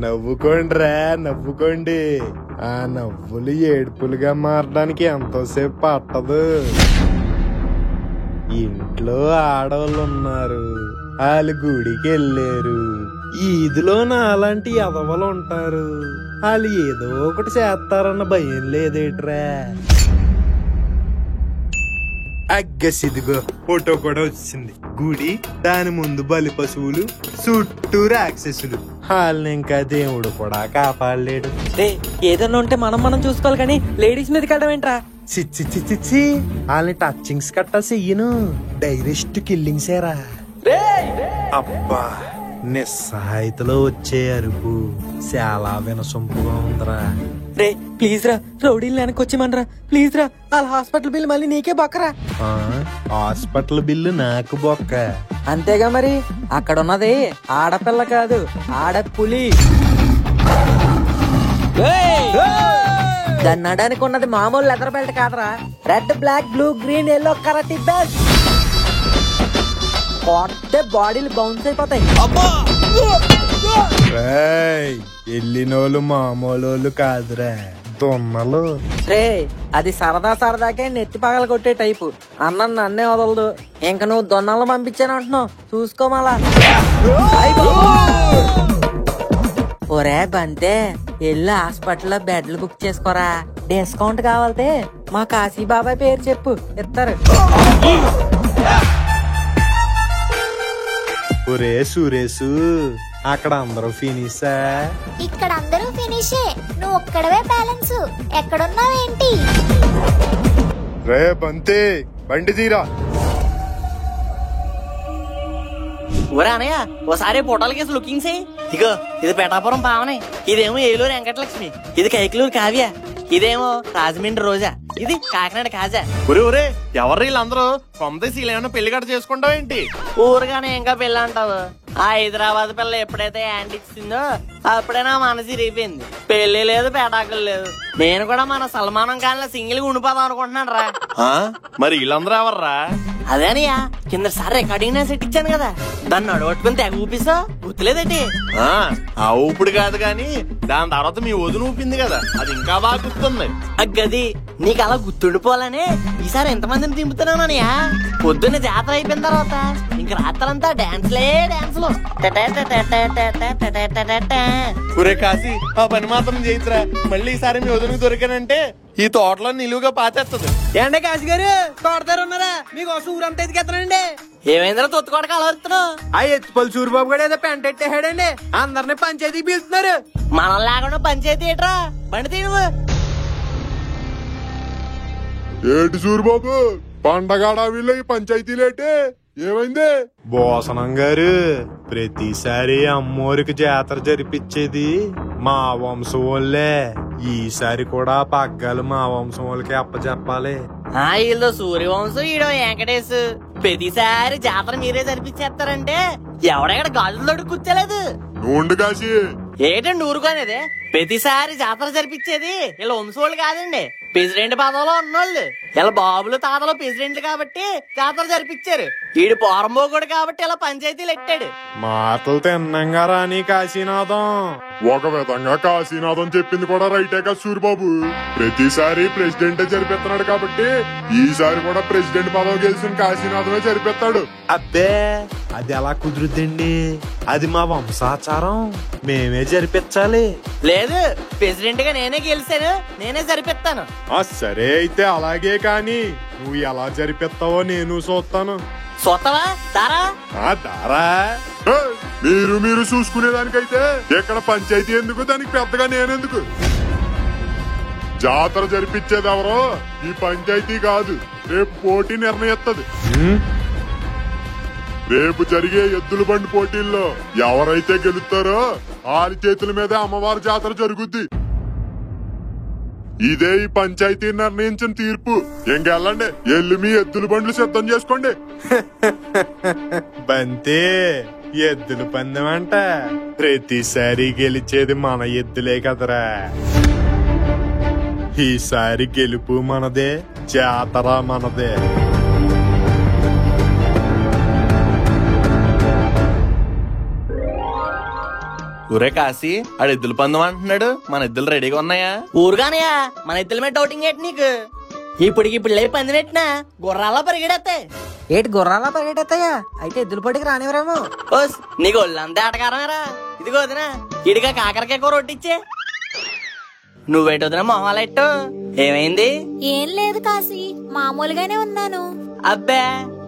నవ్వుకోండి రా, నవ్వుకోండి. ఆ నవ్వులు ఏడుపులుగా మారడానికి ఎంతోసేపు పట్టదు. ఇంట్లో ఆడవాళ్ళు ఉన్నారు, వాళ్ళు గుడికి వెళ్ళారు. ఈదిలో నాలాంటి ఎదవలు ఉంటారు, వాళ్ళు ఏదో ఒకటి చేస్తారన్న భయం లేదేట్రా? అగ్గసిదిగో ఫోటో కూడా వచ్చింది. గుడి, దాని ముందు బలి పశువులు, చుట్టూ రాక్షసులు. వాళ్ళని ఇంకా దేవుడు కూడా కాపాడలేడు. ఏదన్నా ఉంటే మనం చూసుకోవాలి కానీ లేడీస్ మీదకి వెళ్ళడం ఏంట్రా? చిచ్చి చిచ్చి, వాళ్ళని టచింగ్స్ కట్టా చెయ్యను, డైరెక్ట్ కిల్లింగ్సేరా. అబ్బా, నిస్సహాయతలో వచ్చే అరుపు చాలా వినసొంపుగా ఉందిరా. రే ప్లీజ్ రా, రౌడీలు వెనకొచ్చిమనరా ప్లీజ్ రా. వాళ్ళ హాస్పిటల్ బిల్ మళ్ళీ నీకే బొక్కరా. హాస్పిటల్ బిల్లు నాకు బొక్క. అంతేగా మరి, అక్కడ ఉన్నది ఆడపిల్ల కాదు, ఆడపులి. దాన్ని నడానికి ఉన్నది మామూలు లెదర్ బెల్ట్ కాదరా, red black blue green yellow karate belt. కొట్టే బాడీలు బౌన్స్ అయిపోతాయి. వెళ్ళినోళ్ళు మామూలు కాదురా, దొన్నలు. రే అది సరదాకే నెత్తి పగల కొట్టే టైపు, అన్న నన్నే వదలదు. ఇంక నువ్వు దొన్నలు పంపించాను అంటున్నావు, చూసుకోమాలా. ఒరే బంతే, వెళ్ళి హాస్పిటల్లో బెడ్లు బుక్ చేసుకోరా. డిస్కౌంట్ కావాలంటే మా కాశీ బాబాయ్ పేరు చెప్పు, ఇస్తారు. ఒరే సురేషు, అక్కడ అందరూ ఫినిషా? ఇక్కడ అందరూ ఫినిషే, నువ్వు ఒక్కడవే బ్యాలెన్స్. ఎక్కడున్నావేంటి? రే బంతి, బండి తీరా. ఊరే అనయ్య, ఓసారి ఫోటోల కేసు లుకింగ్ చేయి. ఇగో ఇది పెటాపురం పావనే, ఇదేమో ఏలూరు వెంకటలక్ష్మి, ఇది కైకలూరు కావ్య, ఇదేమో రాజమండ్రి రోజా, ఇది కాకినాడ కాజా. ఒరే ఎవరు వీళ్ళందరూ? కొంతేసి ఏమైనా పెళ్లి గట్ట చేసుకుంటావేంటి? ఊరుగానే ఇంకా పెళ్ళి అంటావు? ఆ హైదరాబాద్ పిల్ల ఎప్పుడైతే యాంటీ ఇచ్చిందో అప్పుడే నా మనసు ఇరిగిపోయింది. పెళ్లి లేదు, పేటాకులు లేదు. నేను కూడా మన సల్మానం ఖాన్ సింగిల్ గా ఉండిపోదాం అనుకుంటున్నాను రా. మరి వీళ్ళందరూ ఎవర్రా? అదేనయ్యా కిందసారి రికార్డింగ్ సెట్ ఇచ్చాను కదా, దాన్ని అడగొట్టుకుని తెగ ఊపిసా గుర్తులేదేంటి? ఆ ఊపిడి కాదు గాని దాని తర్వాత మీ వదిన ఊపింది కదా, అది ఇంకా బాగా గుర్తుంది. అగ్గది నీకు అలా గుర్తుండిపోవాలని ఈసారి ఎంతమందిని దింపుతున్నానయ్యా. పొద్దున్న జాతర అయిపోయిన తర్వాత ఇంక రాత్రంతా డాన్స్లే డాన్స్లు. ఒరే కాశీ ఆ పని మాత్రం చేయిద్రా, మళ్ళీ ఈసారి మీ వదినకు దొరికానంటే ఈ తోటలో నిలువుగా పాతేస్తుంది. ఏంటే కాశీ గారు తోటదారు ఉన్నారా? మీకోసం ఊరంతా ఎదిగెత్తనండి. ఏమైందిరా తొత్తుకోట కలవరుతున్నావు? ఆ ఎత్తుపల్లి సూరిబాబు కూడా ఏదో పెంట ఎట్టేసాడండి, అందరినీ పంచాయతీకి పిలుస్తున్నారు. మనం లేకుండా పంచాయతీ ఏట్రా, బండి తీ నువ్వు. ఏటి సూరిబాబు పండగ వీళ్ళ ఈ పంచాయతీలేటే ఏమైంది? భోసనం గారు ప్రతిసారి అమ్మోరికి జాతర జరిపించేది మా వంశం వాళ్ళే, ఈసారి కూడా పగ్గాలు మా వంశం వాళ్ళకి అప్పచెప్పాలి. వీళ్ళు సూర్యవంశం ఈడో వెంకటేశ్, ప్రతిసారి జాతర మీరే జరిపించేస్తారంటే ఎవడెక్కడ గాజులు తోడు కూర్చోలేదు. నూండు కాశీ ఏంటండి ఊరుకోనేది? ప్రతిసారి జాతర జరిపించేది వీళ్ళ వంశోళ్ళు కాదండి, ప్రెసిడెంట్ పదవిలో ఉన్నోళ్ళు. ఇలా బాబులు తాతలు ప్రెసిడెంట్లు కాబట్టి జాతర జరిపించారు. వీడు పోరంబోగుడు కాబట్టి ఇలా పంచాయతీలు ఎట్టాడు. మాటలు తిన్నంగా రాని కాశీనాథం. ఒక విధంగా కాశీనాథం చెప్పింది కూడా రైటే కదా సూరిబాబు. ప్రతిసారి ప్రెసిడెంట్ జరిపిస్తున్నాడు కాబట్టి ఈసారి కూడా ప్రెసిడెంట్ పదవి గెలిచిన కాశీనాథమే జరిపిస్తాడు. అబ్బే అది ఎలా కుదురుద్దండి, అది మా వంశాచారం, మేమే జరిపించాలి. లేదు ప్రెసిడెంట్ గా నేనే గెలిచాను, నేనే జరిపిస్తాను. సరే అయితే అలాగే కాని నువ్వు ఎలా జరిపిస్తావో నేను చూస్తాను. సొత్తవా దారా? దారా మీరు చూసుకునేదానికైతే ఇక్కడ పంచాయతీ ఎందుకు, దానికి పెద్దగా నేనెందుకు? జాతర జరిపించేది ఎవరో ఈ పంచాయతీ కాదు, రేపు పోటీ నిర్ణయిస్తుంది. రేపు జరిగే ఎద్దుల బండి పోటీల్లో ఎవరైతే గెలుస్తారో వాళ్ళ చేతుల మీద అమ్మవారి జాతర జరుగుద్ది. ఇదే ఈ పంచాయతీ నిర్ణయించిన తీర్పు. ఇంకెళ్ళండి, ఎల్లు మీ ఎద్దుల బండ్లు సిద్ధం చేసుకోండి. బంతే ఎద్దుల పందెం అంట, ప్రతిసారి గెలిచేది మన ఎద్దులే కదరా. ఈసారి గెలుపు మనదే, జాతర మనదే. ఒరే కాశీ ఆడు ఎద్దుల పందెం అంటున్నాడు, మన ఎద్దులు రెడీగా ఉన్నాయా? ఊరుగానయా మన ఎద్దుల మీద డౌటింగ్ ఏంటి నీకు? ఇప్పుడు లేపు పందినెట్టినా గుర్రాల్లో పరిగెడతాయి. ఏటి గుర్రాలా పరిగెట్టేస్తాయా? అయితే ఎద్దుల పొడికి రానివరేమో. ఓస్ నీకు ఒళ్ళంతా ఆటకారమేరా. ఇదిగో వదినా ఇడిగా కాకరకాయ కూర రొట్టిచ్చే. నువ్వేంటి వదినా మొహాలెట్టు, ఏమైంది? ఏం లేదు కాశీ, మామూలుగానే ఉన్నాను. అబ్బే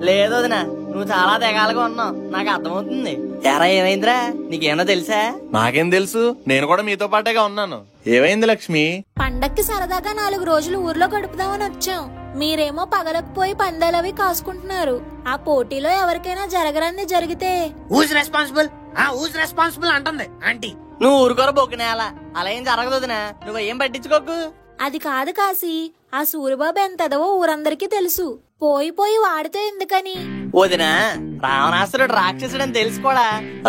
లేదు వదినా, నువ్వు చాలా తెగాలుగా ఉన్నావు, నాకు అర్థమవుతుంది. ఎరా ఏమైందిరా, నీకేమో తెలుసా? నాకేం తెలుసు, నేను కూడా మీతో పాటేగా ఉన్నాను. ఏమైంది లక్ష్మి? పండక్కి సరదాగా 4 రోజులు ఊర్లో గడుపుదామని వచ్చాం. మీరేమో పగలకు పోయి పందాలవి కాసుకుంటున్నారు. ఆ పోటీలో ఎవరికైనా జరగరంది జరిగితే హూజ్ రెస్పాన్సిబుల్ అంటుంది ఆంటీ. నువ్వు ఊరుకోర బొక్కునేల, అలా ఏం జరగదు వదినా, నువ్వు ఏం పట్టించుకోకు. అది కాదు కాశీ, ఆ సూరిబాబు ఎంతదవో ఊరందరికీ తెలుసు. పోయి వాడితే ఎందుకని? వదినా రావణాసురుడు రాక్షసుడని తెలుసు కూడా,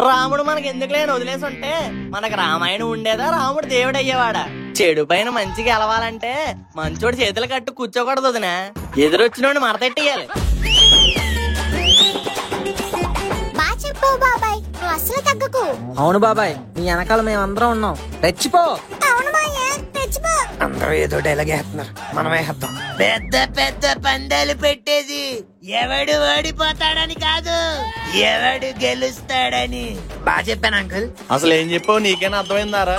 రాముడు మనకి ఎందుకులేని వదిలేసి ఉంటే మనకు రామాయణం ఉండేదా, రాముడు దేవుడు అయ్యేవాడా? చెడు పైన మంచిగా ఎలవాలంటే మంచోడు చేతులు కట్టు కూర్చోకూడదు వదినా, ఎదురొచ్చినోడిని మరతెట్టేయాలి. బా చెప్పావు బాబాయ్, నువ్వు అస్సలు తగ్గకు. అవును బాబాయ్, నీ వెనకాల మేమందరం ఉన్నాం, రెచ్చిపో. అవును బాయ్, తెచ్చిపో. అందరూ ఏదో డైలాగ్ వేస్తున్నారు, మనమే వేద్దాం. పెద్ద పెద్ద పందాలు పెట్టేది ఎవడు ఓడిపోతాడని కాదు, ఎవడు గెలుస్తాడని. బాగా చెప్పాను అంకుల్. అసలు ఏం చెప్పావు, నీకేనా అర్థమైందారా?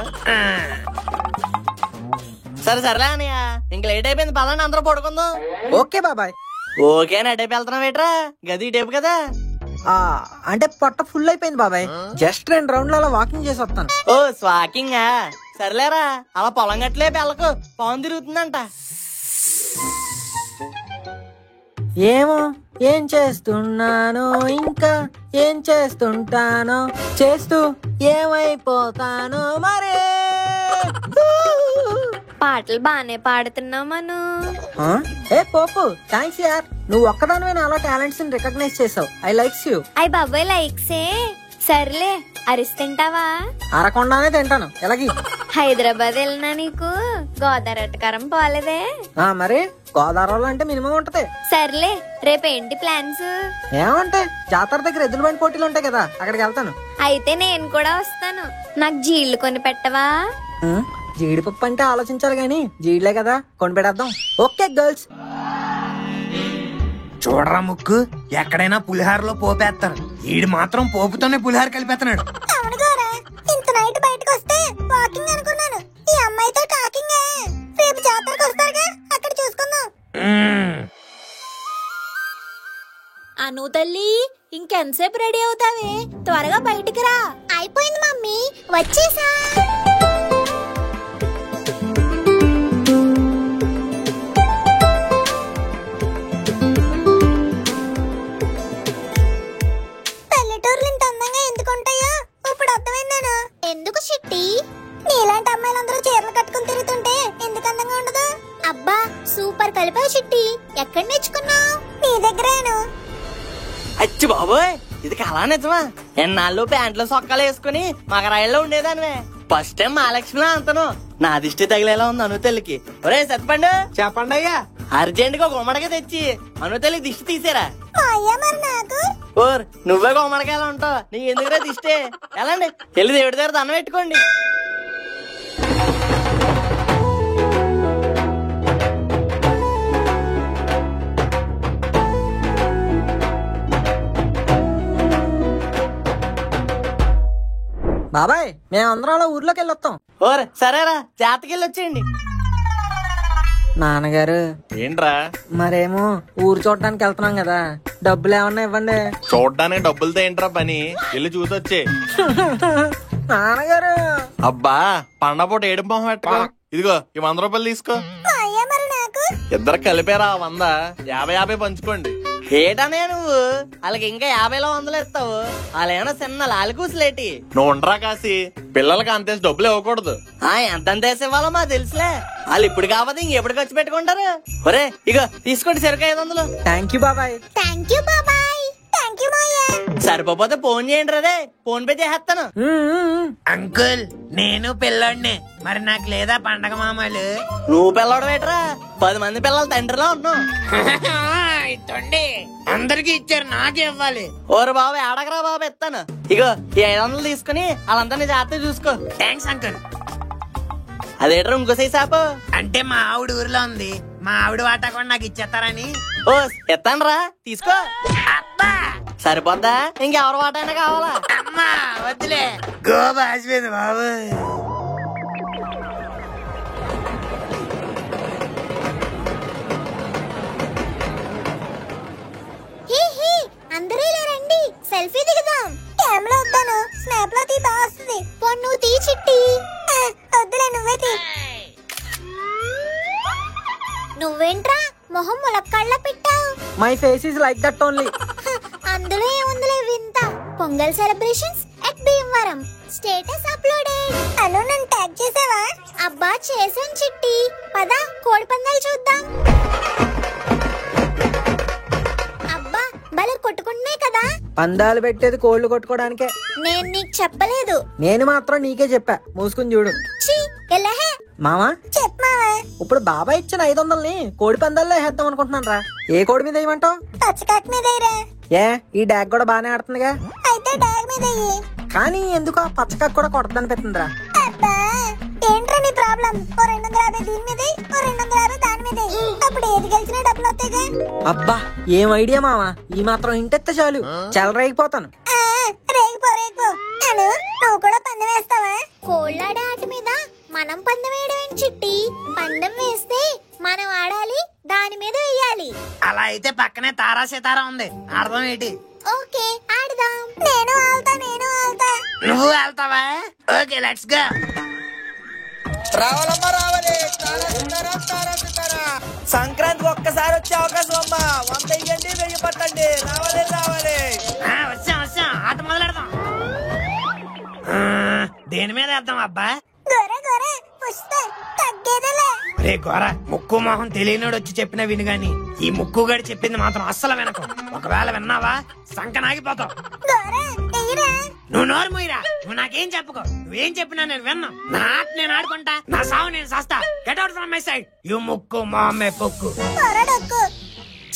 సరేలే అన్నయ్య, ఇంక లేట్ అయిపోయింది, పదండి అందరూ పడుకుందాం. ఓకే బాబాయ్. ఓకే అని అటేపు వెళ్తున్నాం ఏట్రా, గది టేపు కదా. అంటే పొట్ట ఫుల్ అయిపోయింది బాబాయ్, జస్ట్ 2 రౌండ్లు అలా వాకింగ్ చేసి వస్తాను. ఓ స్వాకింగా, సర్లేరా అలా పొలం గట్లే పెళ్ళకు పవన్ తిరుగుతుందంట. ఏమో ఏం చేస్తున్నానో, ఇంకా ఏం చేస్తుంటానో, చేస్తూ ఏమైపోతానో మరే. పాటలు బానే పాడుతున్నావు మను. ఏ పోపు, థ్యాంక్స్ యార్, నువ్వు ఒక్కదానివే నాలో టాలెంట్స్ ని రికగ్నైజ్ చేసావు. I likes you. అయ్య బాబాయ్ లైక్సే. సర్లే అరిస్తుంటావా? అరకొండానే తింటాను, ఎలాగి. హైదరాబాద్ వెళ్ళినా నీకు గోదావరి అట్టకారం పోలేదే? మరి గోదావరిలో అంటే మినిమం ఉంటది. సర్లే రేపేంటి ప్లాన్స్? ఏమంటే జాతర దగ్గర ఎద్దుల బండి పోటీలు ఉంటాయి కదా, అక్కడికి వెళ్తాను. అయితే నేను కూడా వస్తాను. నాకు జీళ్లు కొని పెట్టవా? జీడిపప్పు అంటే ఆలోచించాలి గాని జీడిలే కదా, కొనిపెడేద్దాం. Okay girls. చూడరా ముక్కు, ఎక్కడైనా పులిహారలో పోపేస్తారు, ఈడు మాత్రం పోపుతోనే పులిహార కలిపేస్తున్నాడు. అవును గోరా, ఇంత నైట్ బయటకు వస్తే వాకింగ్ అనుకున్నాను. ఈ అమ్మాయితో టాకింగ్. రేపు జాతరకు వస్తారుగా, అక్కడ చూసుకుందాం. అను తల్లి, ఇంకెంతసేపు రెడీ అవుతావే? త్వరగా బయటికి రా. అయిపోయింది మమ్మీ, వచ్చేసా. పల్లెటూర్లు ఇంత అందంగా ఎందుకుంటాయో ఇప్పుడు అర్థమైందాను. ఎందుకు చిట్టి? నీలాంటి అమ్మాయిలందరూ చీరలు కట్టుకుని తిరుగుతుంటే ఎందుకు అందంగా ఉండదు? అబ్బా సూపర్ కలిపావు చిట్టి. ఎక్కడ నేర్చుకున్నావు? నీ దగ్గరేను. అచ్చి బాబోయ్, ఇది కళా నిజమా? ఎన్నాళ్ళు ప్యాంట్లు సొక్కాలు వేసుకుని మగరాయిల్లో ఉండేదానివే. ఫస్ట్ టైం మహాలక్ష్మిలా అంతను నా దిష్టి తగిలేలా ఉంది అను తల్లికి. ఒరే సత్పండు, చెప్పండి అయ్యా. అర్జెంట్ గా గుమ్మడిగా తెచ్చి అను తల్లి దిష్టి తీసేరా. మా అయ్య మరి నాకు. ఓర్ నువ్వే గుమ్మడికాయలా ఉంటావు, నీకు ఎందుకురా దిష్టి? ఎలాండి వెళ్ళి దేవుడి దగ్గర దండం పెట్టుకోండి. బాబాయ్, మేమందరం అలా ఊర్లోకి వెళ్ళొస్తాం. ఓర్ సరేరా, జాతకెళ్ళి వచ్చేయండి. నాన్నగారు ఏంట్రా? మరేమో ఊరు చూడడానికి వెళ్తున్నాం కదా, డబ్బులు ఏమన్నా ఇవ్వండి. చూడ్డానికి డబ్బులతో ఏంట్రా పని? వెళ్ళి చూసొచ్చే. నాన్నగారు. అబ్బా, పండపూట ఏడు మొహం పెట్టుకో. ఇదిగో ఈ 100 రూపాయలు తీసుకో. మా అయ్య మరి నాకు. ఇద్దరు కలిపారా 100, 50 పంచుకోండి. ఏటనే నువ్వు వాళ్ళకి ఇంకా 50లో 100 ఇస్తావు? వాళ్ళేమన్నా చిన్న లాలికూసులేటి. నువ్వు ఉండరా కాసి, పిల్లలకి అంతేసి డబ్బులు ఇవ్వకూడదు. ఎంత వేసి ఇవ్వాలో మాకు తెలుసులే. వాళ్ళు ఇప్పుడు కాకపోతే ఇంకెప్పుడు ఖర్చు పెట్టుకుంటారు. ఒరే ఇగో తీసుకోండి సరుకు 500. థ్యాంక్ యూ బాబాయ్. థ్యాంక్ యూ బాబాయ్. థ్యాంక్ యూ మాయా. సరిపోతే ఫోన్ చేయండి రే, ఫోన్ పే చేస్తాను. అంకుల్, నేను పిల్లోడిని, మరి నాకు లేదా పండగ మామూలు? నువ్వు పిల్లడు వేటరా, 10 మంది పిల్లల తండ్రిలో ఉన్నావు. ఇట్టండి, అందరికి ఇచ్చారు, నాకే ఇవ్వాలి. ఓరు బాబు ఏడకరా బాబు, ఇస్తాను. ఇగో ఈ 500 తీసుకుని వాళ్ళందరినీ జాగ్రత్త చూసుకో. Thanks uncle. అదేట్రా ఇంకోసే సాపు? అంటే మా ఆవిడ ఊర్లో ఉంది, మా ఆవిడ వాటా కూడా నాకు ఇచ్చేస్తారని. ఓ ఇస్తాను రా, తీసుకో. అబ్బా సరిపోద్దా? ఇంకెవరు వాటైనా కావాలా? అమ్మా వద్దులే, గోబా ఆసిపోయింది బాబు. హీ హీ, అందరూ ఇలా రండి, సెల్ఫీ దిగుదాం. కెమెరా వద్దాను, స్నాప్ లో తీ, బాగా వస్తుంది. పోన్ నువ్వు తీ చిట్టి. వద్దులే, నువ్వే తీ. నువ్వేంట్రా మొహం ములక్కాళ్ళ పెట్టావు? My face is like that only. అందులో ఏముందిలే వింత. Pongal celebrations at Bhimavaram, status uploaded. Anu నన్ను ట్యాగ్ చేసావా? అబ్బా చేసాను చిట్టి. పద కోడి పందాలు చూద్దాం. అబ్బా భలే కొట్టుకుంటున్నాయి కదా. పందాలు పెట్టేది కోళ్లు కొట్టుకోవడానికే. నేను నీకు చెప్పలేదు. నేను మాత్రం నీకే చెప్పా, మూసుకుని చూడు. ఛీ, ఎలాహే మామా చెప్పమావా. ఇప్పుడు బాబాయ్ ఇచ్చిన 500ని కోడి పందాల్లో వేద్దాం అనుకుంటున్నాను రా. ఏ కోడి మీద వేయమంటావు? పచ్చకాకి మీద ఎయ్యరా. ఏ ఈ డాగ్ కూడా బానే ఆడుతుందిగా. అయితే డాగ్ మీద ఎయ్యి. కానీ ఎందుకు ఆ పచ్చకాకు కూడా కొడతానిపిస్తుందిరా. అబ్బా ఏంట్రా నీ ప్రాబ్లం? ఓ 250 దీని మీద, ఓ 250 దాని మీద. అప్పుడు ఏది గెలిచినా డబ్బులు వస్తాయిగా. అబ్బా ఏం ఐడియా మావా, ఈ మాత్రం ఇంటెత్తే చాలు చెలరేగిపోతాను. రేగిపో రేగిపో. అను నువ్వు కూడా పందెం వేస్తావా? కోళ్ళాడే ఆట మీద మనం పందెం వేయడం ఏంటి చిట్టి? పందెం వేస్తే మనం ఆడాలి, దాని మీద వేయాలి. అలా అయితే పక్కనే తారా సితారా ఉంది, అర్థం ఏంటి? ఓకే ఆడదాం. నేను ఆల్తా. నువ్వు వెళ్తావా? Okay let's go. సంక్రాంతికి ఒక్కసారి వచ్చే అవకాశం అమ్మా. 100 ఇయ్యండి, 1000 పట్టండి. రావాలి. వచ్చాం, ఆట మొదలెడదాం. దేని మీద వేద్దాం అబ్బా? గొర్రె పుష్ప తగ్గేదిలే. రే గోర, ముక్కు మొహం తెలియనోడు వచ్చి చెప్పినా విను గాని, ఈ ముక్కు గడి చెప్పింది మాత్రం అస్సలు వినకు. ఒకవేళ విన్నావా సంకనాగిపోతావు. గొర్రె ఎయ్యరా. నువ్వు నోరు మూయరా. నువ్వు నాకేం చెప్పుకో. నువ్వేం చెప్పినా నేను విన్నా. నా ఆట నేను ఆడుకుంటా, నా సావు నేను సస్తా. Get out from my side you ముక్కు మామే పొక్కు. పొరడొక్కు.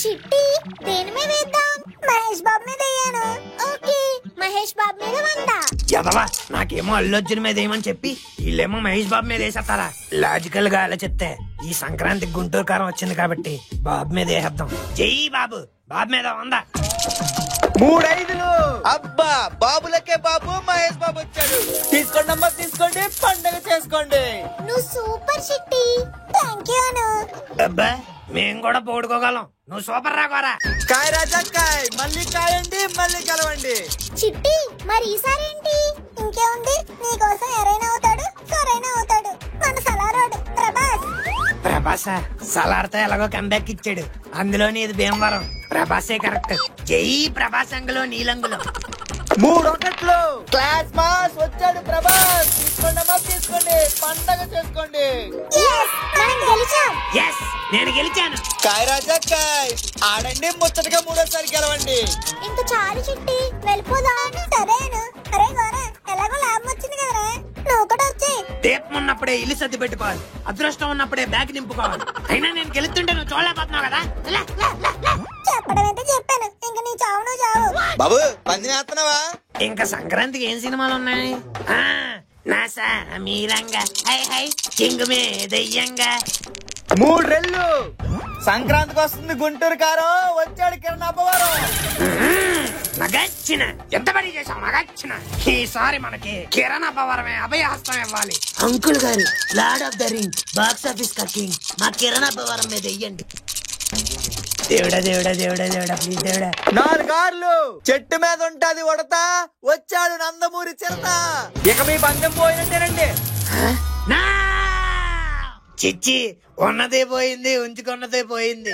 చిట్టి దేని మీద వేద్దాం? మహేష్ బాబు మీద వేయాను. ఓకే, మహేష్ బాబు మీద 100. ఎదవా, నాకేమో అల్లు అర్జున్ మీద ఏమని చెప్పి వీళ్ళేమో మహేష్ బాబు మీద వేసేస్తారా? లాజికల్ గా ఆలోచిస్తే ఈ సంక్రాంతి గుంటూరు కారం వచ్చింది కాబట్టి బాబు మీద వేసేద్దాం. జై బాబు. బాబు మీద 100. 3 5లు. అబ్బా, బాబులకే బాబు మహేష్ బాబు వచ్చాడు. తీసుకోండి అమ్మా, తీసుకోండి, పండగ చేసుకోండి. నువ్వు సూపర్ చిట్టి. థ్యాంక్ యూ అను. అబ్బా, మేము కూడా పోడుకోగలం. నువ్వు సూపర్ రాకోరా. కాయ రాజా కాయ్, మళ్ళీ కాయండి, మళ్ళీ కలవండి. చిట్టి మరి ఈసారి ఏంటి? ఇంకేముంది, నీకోసం ఎరైనా అవుతాడు, సరైన అవుతాడు. మన సలారోడు ప్రభాస్. ప్రభాస సలార్తో ఎలాగో కంబ్యాక్ ఇచ్చాడు. అందులోని ఇది భీమవరం. ప్రభాసే కరెక్ట్. జై ప్రభాస్ అంగులో నీలంగులో. 3 ఒకట్లు. క్లాస్ మాస్ వచ్చాడు ప్రభాస్. తీసుకోండి అమ్మా, తీసుకోండి, పండగ చేసుకోండి. Yes, మనం గెలిచాం. ఎస్, నేను గెలిచాను. కాయ రాజా కాయ్, ఆడండి, ముచ్చటగా 3ఓసారి గెలవండి. ఇంక చాలు చిట్టి, వెళ్ళిపోదాం. సరేను. అరే గోరా, ఎలాగో లాభం వచ్చింది కదరా, నువ్వు కూడా వచ్చేయ్. దీపం ఉన్నప్పుడే ఇల్లు సర్ది పెట్టుకోవాలి. అదృష్టం ఉన్నప్పుడే బ్యాగ్ నింపుకోవాలి. అయినా నేను గెలుతుంటే నువ్వు చూడలేకపోతున్నావు కదా. చెప్పడం అయితే చెప్పాను, ఇంక నీ చావు నువ్వు చావు. బాబు, పంది వేస్తున్నావా? ఇంకా సంక్రాంతికి ఏం సినిమాలు ఉన్నాయి? నాసా మీరంగా, హై హై కింగ్ మే దయ్యంగా. 3 రెళ్ళు. సంక్రాంతికి వస్తుంది గుంటూరు కారం. వచ్చాడు కిరణ్ అబ్బవరం. మగచ్చిన ఎంత పని చేసాం మగచ్చిన. ఈసారి మనకి కిరణ్ అబ్బవరమే అభయహస్తం ఇవ్వాలి. అంకుల్ గారు, lord of the ring, box office king, మా కిరణ్ అబ్బవరం మీద వెయ్యండి. దేవుడా దేవుడా దేవుడా దేవుడా, ప్లీజ్ దేవుడా. 4 కార్లు. చెట్టు మీద ఉంటాది ఉడతా. వచ్చాడు నందమూరి చిరత. ఇక మీ పందెం పోయినట్టేనండి. నా చిచ్చి, ఉన్నదే పోయింది, ఉంచుకున్నదే పోయింది.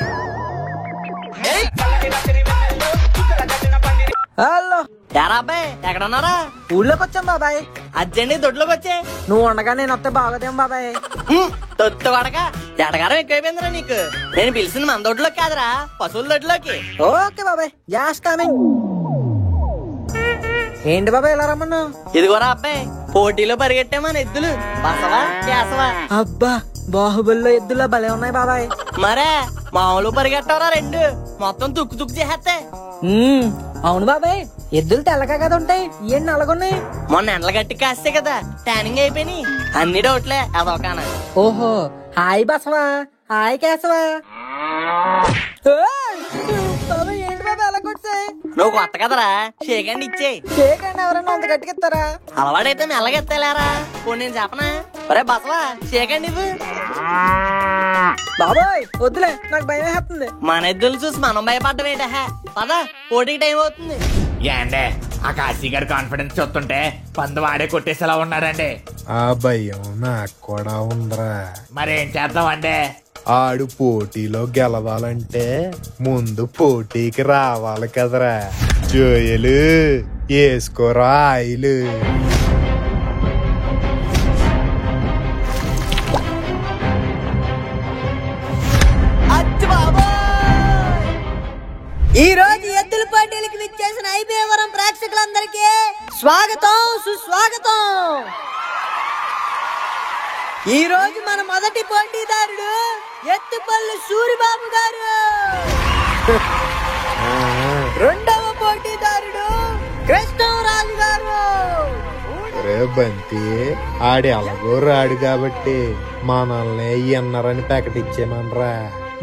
హలో, యారా అబ్బాయి, ఎక్కడ ఉన్నారా? ఊళ్ళోకి వచ్చాం బాబాయ్. అర్జెంట్ దొడ్లోకి వచ్చే. నువ్వు ఉండగా నేను వస్తే బాగోదేం బాబాయ్. తొత్తు వడక ఎడగారం ఎక్కువైపోయిందిరా నీకు. నేను పిలిచింది మన దొడ్లోకి కాదురా, పశువుల దొడ్లోకి. ఓకే బాబాయ్, గ్యాస్ కమింగ్. ఏంటి బాబాయ్ ఇలా రమ్మన్నావు? ఇదిగోరా అబ్బాయి, పోటీలో పరిగెట్టే మన ఎద్దులు బసవా కేసవా. అబ్బా, బాహుబలిలో ఎద్దులా భలే ఉన్నాయి బాబాయ్. మరే మామూలు పరిగెట్టవరా 2, మొత్తం తుక్కు తుక్కు చేసేస్తాయి. అవును బాబాయ్, ఎద్దులు తెల్లగా కదా ఉంటాయి, ఏం నల్లగున్నాయి? మొన్న ఎండలు గట్టి కాస్తే కదా ట్యానింగ్ అయిపోయినాయి. అన్ని డౌట్లే అదొకనా. ఓహో, హాయ్ బసవా, హాయ్ కేశవా. బాబాయ్ ఏంటి బాబాయ్ అలా కొట్టాయి? నువ్వు కొత్త కదరా, షేకండి ఇచ్చేయి. కేక్ అండి ఎవరన్నా అంత గట్టికిస్తారా? అలవాడైతే మెల్లగెత్తలేరా. పోనీ నేను చెప్పనా? ఒరే బసవా, షేకండి ఇవ్వు. బాబాయ్ వద్దులే, నాకు భయం వేస్తుంది. మన ఎద్దులు చూసి మనం భయపడ్డం ఏంటహా. పద, పోటీకి టైం అవుతుంది. ఏండే, ఆ కాశీ గారి కాన్ఫిడెన్స్ చూస్తుంటే పందు వాడే కొట్టేసేలా ఉన్నాడండి. ఆ భయం నాకు కూడా ఉందిరా. మరేం చేద్దామంటే? ఆడు పోటీలో గెలవాలంటే ముందు పోటీకి రావాలి కదరా. జోయలు వేసుకోరా ఆయిలు. ఈ రోజు ఎద్దుల పోటీలకు విచ్చేసిన ఐబీవరం ప్రేక్షకులందరికీ స్వాగతం, సుస్వాగతం. ఈ రోజు మన మొదటి పోటీదారుడు ఎత్తుపల్లి సూరిబాబు గారు. రెండవ పోటీదారుడు కృష్ణరాజు గారు. రే బంతి, ఆడి ఎలాగో రాడు కాబట్టి మనల్ని ఎన్నరని ప్రకటించేమనరా.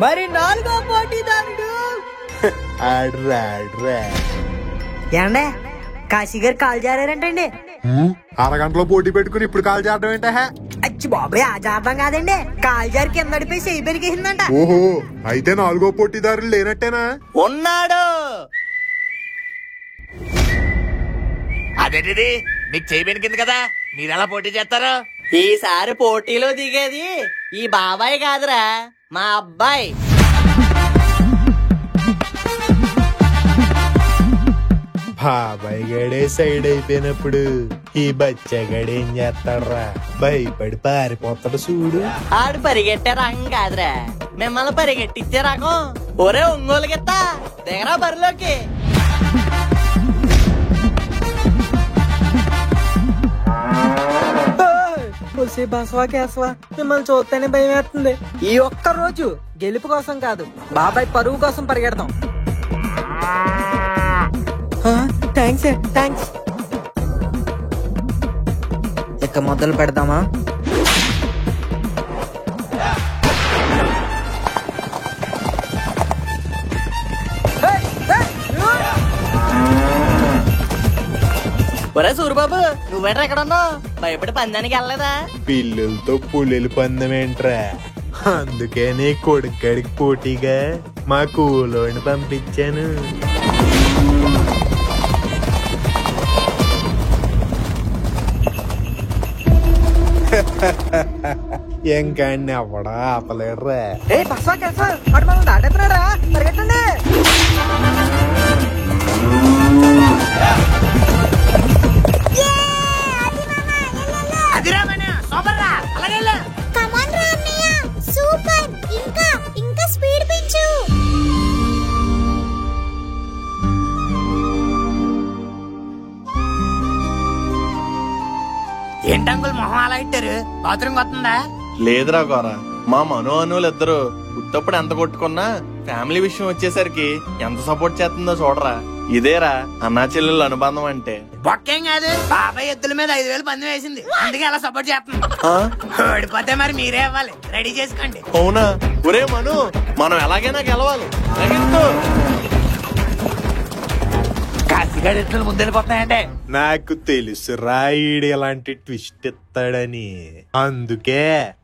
మరి నాలుగవ పోటీదారుడు ఆడురా ఆడురా. ఏండే, కాశీ గారు కాల్ జారంటండి. అరగంటలో పోటీ పెట్టుకుని ఇప్పుడు కాల్ చేయడం ఏంట? అచ్చి బాబాయ్, ఆ జార్థం కాదండి, కాల్ జారి కిందడిపోయి చెయ్యి పెరిగేసిందంట. ఓహో, అయితే 4గో పోటీదారులు లేనట్టేనా? ఉన్నాడు. అదేంటిది, మీకు చేయబెనికింది కదా, మీరెలా పోటీ చేస్తారు? ఈసారి పోటీలో దిగేది ఈ బాబాయ్ కాదురా, మా అబ్బాయి. బాబాయ్ గడే సైడ్ అయిపోయినప్పుడు ఈ బచ్చగాడు ఏం చేస్తాడ్రా? భయపడి పారిపోతాడు చూడు. ఆడు పరిగెట్టే రకం కాదురా, మిమ్మల్ని పరిగెట్టిచ్చే రకం. ఒరే ఒంగోలు గిత్తా, దిగరా బరిలోకి. ఓసి బసవా కేసవా, మిమ్మల్ని చూస్తేనే భయం వేస్తుంది. ఈ ఒక్క రోజు గెలుపు కోసం కాదు, బాబాయ్ పరువు కోసం పరిగెడతాం. Thanks thanks. ఇక మొదలు పెడదామా? ఒరే సూరిబాబు, నువ్వేట్రా ఎక్కడ ఉన్నావు? భయపడి పందానికి వెళ్ళలేదా? పిల్లలతో పుల్లెలు పందమేంట్రా, అందుకే నీ కొడుక్కడికి పోటీగా మా కూలోని పంపించాను. ఇంకా ఎవడా ఆపలేడురా. బసవా కేసవా, వాడు మనం దాటేస్తున్నాడా? పరిగెట్టండి. సూపర్, ఇంకా ఇంకా స్పీడ్ పెంచు. ఏంటంకుల్ మొహం అలా ఇట్టారు? బాత్రూమ్ వస్తుందా? లేదురా గోరా, మా మను అనులు ఇద్దరు ఉత్తప్పుడు ఎంత కొట్టుకున్నా ఫ్యామిలీ విషయం వచ్చేసరికి ఎంత సపోర్ట్ చేస్తుందో చూడరా. ఇదేరా అన్నా చెల్లెళ్ళ అనుబంధం అంటే. బొక్కేం కాదు, బాబాయ్ ఎద్దుల మీద 5,000 పందెం వేసింది, అందుకే అలా సపోర్ట్ చేస్తుంది. ఓడిపోతే మరి మీరే ఇవ్వాలి, రెడీ చేసుకోండి. అవునా? ఒరే మను, మనం ఎలాగైనా గెలవాలి. కాశీగాడి ఎట్లు ముందెళ్ళిపోతున్నాయంటే నాకు తెలుసు రాయుడు ఇలాంటి ట్విస్ట్ ఇస్తాడని, అందుకే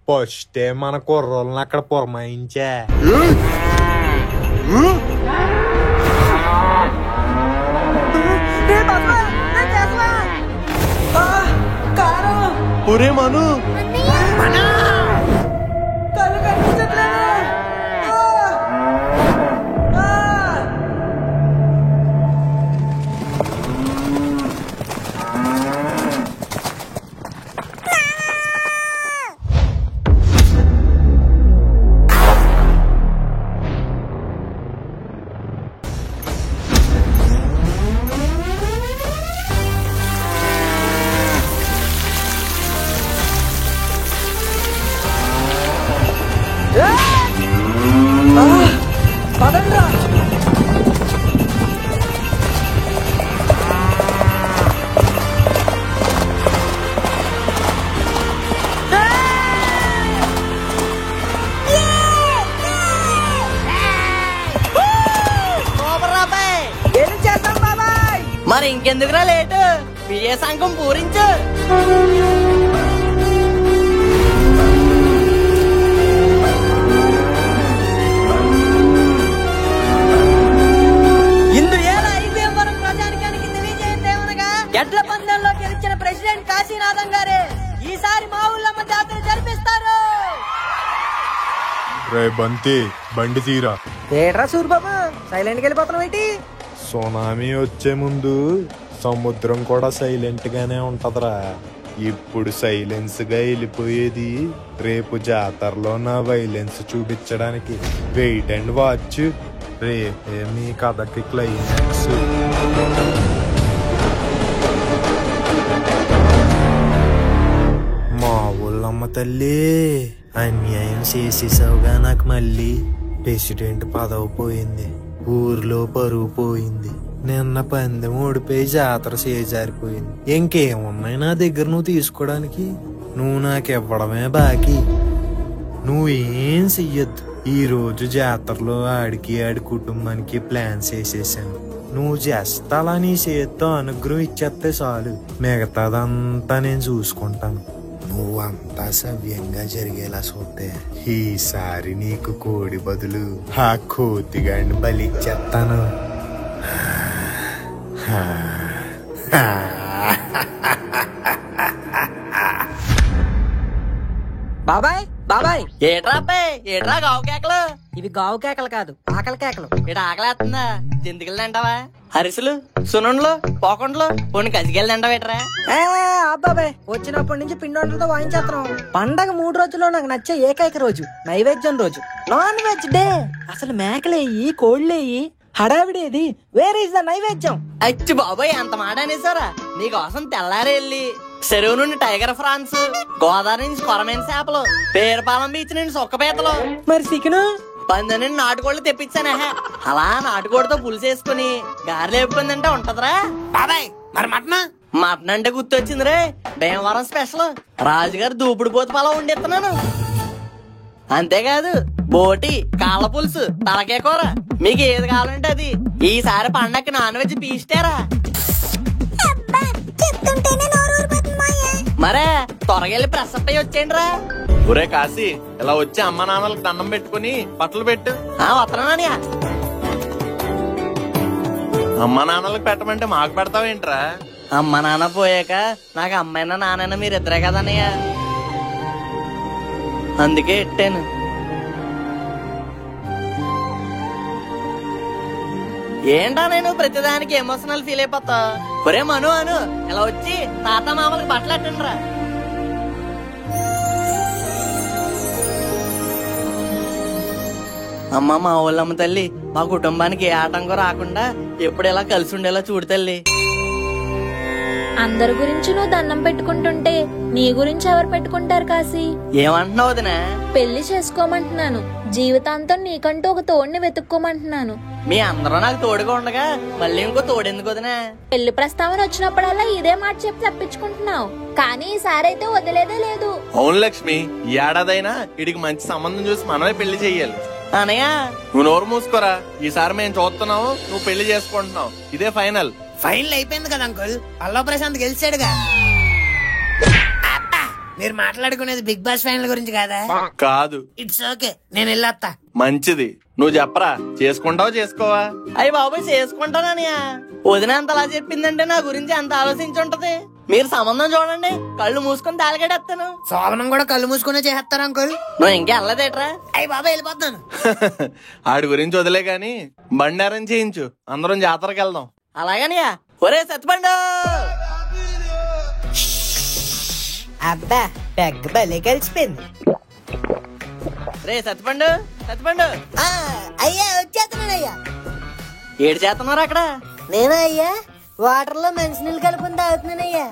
ఫస్టే మన కుర్రోళ్ళని అక్కడ పురమాయించా. ఒరే మను, మరి ఇంకెందుకురా లేటు, విజయ సంఘం పూరించు. ఎడ్ల పందెంలో గెలిచిన ప్రెసిడెంట్ కాశీనాథం గారే ఈసారి మా ఊళ్ళమ్మ జాతర జరిపిస్తారు. రే బంతి, బండి తీరా. ఏట్రా సూరిబాబు, సైలెంట్ గా వెళ్ళిపోతున్నావు ఏంటి? సునామీ వచ్చే ముందు సముద్రం కూడా సైలెంట్ గానే ఉంటదిరా. ఇప్పుడు సైలెన్స్ గా వెళ్ళిపోయేది రేపు జాతరలో నా వైలెన్స్ చూపించడానికి. వెయిట్ అండ్ వాచ్, రేపే మీ కథకి క్లైమాక్స్. మా ఊళ్ళమ్మ తల్లి, అన్యాయం చేసేసావుగా నాకు. మళ్ళీ ప్రెసిడెంట్ పదవి పోయింది, ఊర్లో పరువు పోయింది, నిన్న పందెం ఓడిపోయి జాతర చేజారిపోయింది. ఇంకేమున్నాయి నా దగ్గర నువ్వు తీసుకోవడానికి? నువ్వు నాకివ్వడమే బాకీ. నువ్వేం చెయ్యొద్దు. ఈ రోజు జాతరలో ఆడికి ఆడి కుటుంబానికి ప్లాన్స్ వేసేసాను. నువ్వు జస్ట్ అలా నీ చేత్తో అనుగ్రహం ఇచ్చేస్తే చాలు, మిగతాదంతా నేను చూసుకుంటాను. నువ్వంతా సవ్యంగా జరిగేలా చూస్తే ఈసారి నీకు కోడి బదులు ఆ కోతిగాడిని బలిచ్చేస్తాను. బాబాయ్ బాబాయ్, ఏట్రా అబ్బాయి, ఏట్రా గావు కేకలు? ఇవి గావు కేకలు కాదు, ఆకలి కేకలు. ఇటు ఆకలేస్తుందా? జంతికలు తింటావా? అరిసెలు, సున్నుండ్లు, పోకుండ్లు, కొన్ని కజికెళ్ళి తింటావా? ఏట్రా అబ్బాబాయ్, వచ్చినప్పటి నుంచి పిండి వంటలతో వాయించేస్తున్నాం. పండగ 3 రోజుల్లో నాకు నచ్చే ఏకైక రోజు నైవేద్యం రోజు, నాన్ వెజ్ డే. అసలు మేకలేయి, కోళ్ళేయి, హడావిడేది. వేర్ ఇస్ ద నైవేద్యం? అచ్చి బాబాయ్, ఎంత మాట అనేసారా? నీకోసం తెల్లారి వెళ్ళి చెరువు నుండి టైగర్ ఫ్రాన్స్, గోదావరి నుంచి కొరమేన చేపలు, పేరుపాలెం బీచ్ నుండి సొక్కపేతలు, మరి చికెను పంది నుండి నాటుకోళ్ళు తెప్పించానే. అలా నాటుకోడితో పులుసు వేసుకుని గారెలు వేపుకుందంటే ఉంటదిరా బాబాయ్. మరి మటన్? మటన్ అంటే గుర్తొచ్చింది రే, భీమవరం స్పెషల్ రాజుగారు దూపుడు పోతు పలా వండిస్తున్నాను. అంతేకాదు బోటి, కాళ్ళ పులుసు, తలకే కూర, మీకు ఏది కావాలంటే అది. ఈసారి పండక్కి నాన్ వెజ్ పీస్టారా? చెప్తుంటేనే నోరు ఊరిపోతుంది మాయా. మరే త్వరగా వెళ్ళి ప్రెస్ అప్ అయ్యి వచ్చేయండి రా. ఒరే కాశీ, ఇలా వచ్చి అమ్మ నాన్నలకు దండం పెట్టుకుని బట్టలు పెట్టు. వస్తున్నానయ్యా. అమ్మ నాన్నలకు పెట్టమంటే మాకు పెడతావేంట్రా? అమ్మ నాన్న పోయాక నాకు అమ్మైనా నాన్నైనా మీరిద్దరే కదన్నయ్య, అందుకే ఎట్టాను. ఏంటా నేను ప్రతిదానికి ఎమోషనల్ ఫీల్ అయిపోతా. ఒరే మను అను, ఇలా వచ్చి తాత మామలకు బట్టలు అట్టండి రా. అమ్మ మా ఊళ్ళమ్మ తల్లి, మా కుటుంబానికి ఏ ఆటంకం రాకుండా ఎప్పుడు ఇలా కలిసి ఉండేలా చూడు తల్లి. అందరి గురించి నువ్వు దండం పెట్టుకుంటుంటే నీ గురించి ఎవరు పెట్టుకుంటారు కాశీ? ఏమంటున్నావు వదినా? పెళ్లి చేసుకోమంటున్నాను. జీవితాంతం నీకంటూ ఒక తోడిని వెతుక్కోమంటున్నాను. మీ అందరూ నాకు తోడుగా ఉండగా మళ్ళీ ఇంకో తోడెందుకు వదినా? పెళ్లి ప్రస్తావన వచ్చినప్పుడల్లా ఇదే మాట చెప్పి తప్పించుకుంటున్నావు, కానీ ఈసారి అయితే వదిలేదే లేదు. అవును లక్ష్మి, ఈ ఏడాదైనా వీడికి మంచి సంబంధం చూసి మనమే పెళ్లి చెయ్యాలి. అనయ్య నువ్వు నోరు మూసుకోరా. ఈసారి మేము చూస్తున్నావు, నువ్వు పెళ్లి చేసుకుంటున్నావు, ఇదే ఫైనల్. ఫైనల్ అయిపోయింది కదా అంకుల్, పల్లవ ప్రశాంత్ గెలిచాడుగా. అబ్బా, మీరు మాట్లాడుకునేది బిగ్ బాస్ ఫైనల్ గురించి కాదా? కాదు. ఇట్స్ ఓకే, నేను వెళ్ళొస్తా. మంచిది, నువ్వు చెప్పరా, చేసుకుంటావా చేసుకోవా? అయ్యి బాబాయ్ చేసుకుంటానయ్యా. వదిన అంతలా చెప్పిందంటే నా గురించి అంత ఆలోచించి ఉంటది. మీరు సంబంధం చూడండి, కళ్ళు మూసుకొని తాలిగడేస్తాను. సోలనం కూడా కళ్ళు మూసుకునే చేస్తారు అంకుల్. నువ్వు ఇంకా వెళ్ళదేట్రా? అయ్యి బాబాయ్ వెళ్ళిపోతున్నాను. ఆడి గురించి వదిలే గాని బండి అరేంజ్ చేయించు, అందరం జాతరకి వెళ్దాం. అలాగనియా. ఒరే సత్తిపండు, అబ్బా పెగ్గ భలే కలిసిపోయింది. రే సత్తిపండు, సత్తిపండు అయ్యా వచ్చేస్తున్నాడు అయ్యా. ఏడు చేస్తున్నారు అక్కడ? నేనా అయ్యా వాటర్ లో మంచినీళ్ళు కలుపుని తాగుతున్నానయ్యా.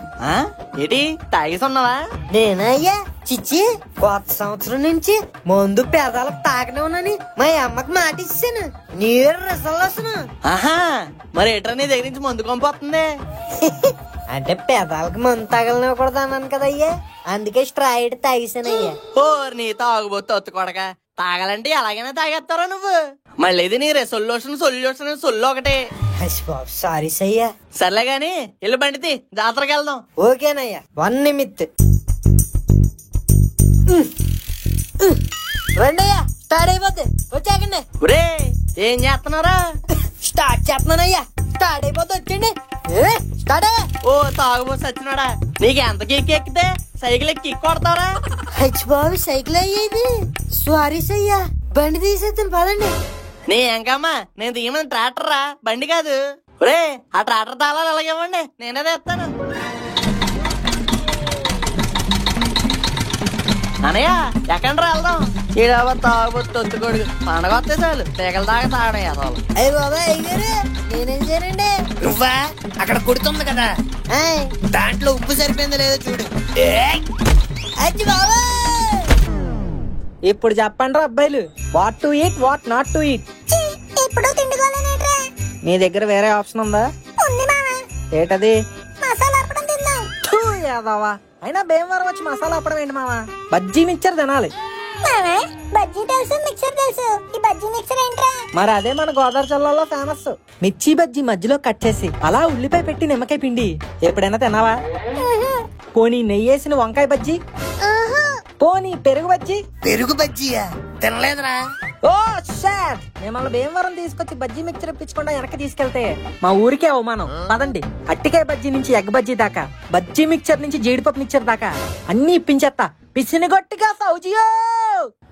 ఏంటి తాగేసి ఉన్నావా? నేనా అయ్యా చిచ్చి, కొత్త సంవత్సరం నుంచి మందు పేదాలకు తాగనేమోనని మా అమ్మకి మాట ఇచ్చాను. నీరు రిసల్ వస్తున్నా. ఆహా, మరి ఏట్రా నీ దగ్గర నుంచి మందు కొంపొస్తుంది? అంటే పెదాలకు మందు తగలనివ్వకూడదు అన్నాను కదయ్యా, అందుకే స్ట్రాయిడ్ తాగేసానయ్యా. ఓర్ నీ తాగుబోతు ఒత్తు కొడక, తాగాలంటే ఎలాగైనా తాగేస్తారా నువ్వు? మళ్ళీ ఇది నీ సొల్యూషన్ సొల్లు ఒకటే. సారీ సయ్యా. సర్లే గాని ఇల్లు బండితి, జాతరకి వెళ్దాం. ఓకేనయ్యా, 1 నిమిత్. రండయ్యా, స్టార్ట్ అయిపోద్ది, వచ్చాకండి. ఒరే ఏం చేస్తున్నారా? స్టార్ట్ చేస్తున్నానయ్యా, స్టార్ట్ అయిపోద్ది, వచ్చండి. స్టార్ట్. ఓ తాగుబోతు సచ్చినాడా, నీకు ఎంత కిక్ ఎక్కితే సైకిల్ ఎక్కి కిక్ కొడతారా? హెచ్ బాబు సైకిల్ అయ్యేది. సారీ సయ్యా, బండి తీసేస్తాను పదండి. నీ ఎంకమ్మా, నేను తీయమని ట్రాక్టర్ రా, బండి కాదు. ఒరే ఆ ట్రాక్టర్ తాళాలు ఎలాగేవ్వండి, నేనే తెస్తాను. అనయ్య ఎక్కడ వెళ్దాం? ఈడవ తాగుబోతు తొత్తుకోడు, పండగ వస్తే చాలు తీగల దాకా తాగడం అసలు. అయ్యి బాబా అయ్యారు, నేనేం చేయనండి. నువ్వా అక్కడ కుడుతుంది కదా, దాంట్లో ఉప్పు సరిపోయిందో లేదో చూడు. అచ్చి బాబా, ఇప్పుడు చెప్పండి రా అబ్బాయిలు, what to eat what not to eat. ఇప్పుడు తిండిగోలేనేట్రా? నీ దగ్గర వేరే ఆప్షన్ ఉందా? ఉంది మావా, ఏటది? మసాలా అప్పడం తిందాం. యాదవా, అయినా భీమవరం వచ్చి మసాలా అప్పడం ఏంటి మావా? బజ్జీ మిక్చర్ తినాలి. మావా బజ్జీ తెలుసు, మిక్సర్ తెలుసు, ఈ బజ్జీ మిక్సర్ ఏంట్రా? మరి అదే మన గోదావరి జిల్లాలో ఫేమస్. మిర్చి బజ్జీ మధ్యలో కట్ చేసి అలా ఉల్లిపాయ పెట్టి నిమ్మకాయ పిండి ఎప్పుడైనా తిన్నావా? పోనీ నెయ్యేసిన వంకాయ బజ్జీ, పోనీ పెరుగు బజ్జీ. పెరుగు బజ్జీయా? తినలేదురా. ఓ షాట్, మిమ్మల్ని భీమవరం తీసుకొచ్చి బజ్జీ మిక్చర్ ఇప్పించకుండా వెనక్కి తీసుకెళ్తే మా ఊరికే అవమానం. పదండి, అట్టికాయ బజ్జీ నుంచి ఎగ్ బజ్జీ దాకా, బజ్జీ మిక్చర్ నుంచి జీడిపప్పు మిక్చర్ దాకా అన్ని ఇప్పించేస్తా, పిసినిగొట్టిగా సౌజియో.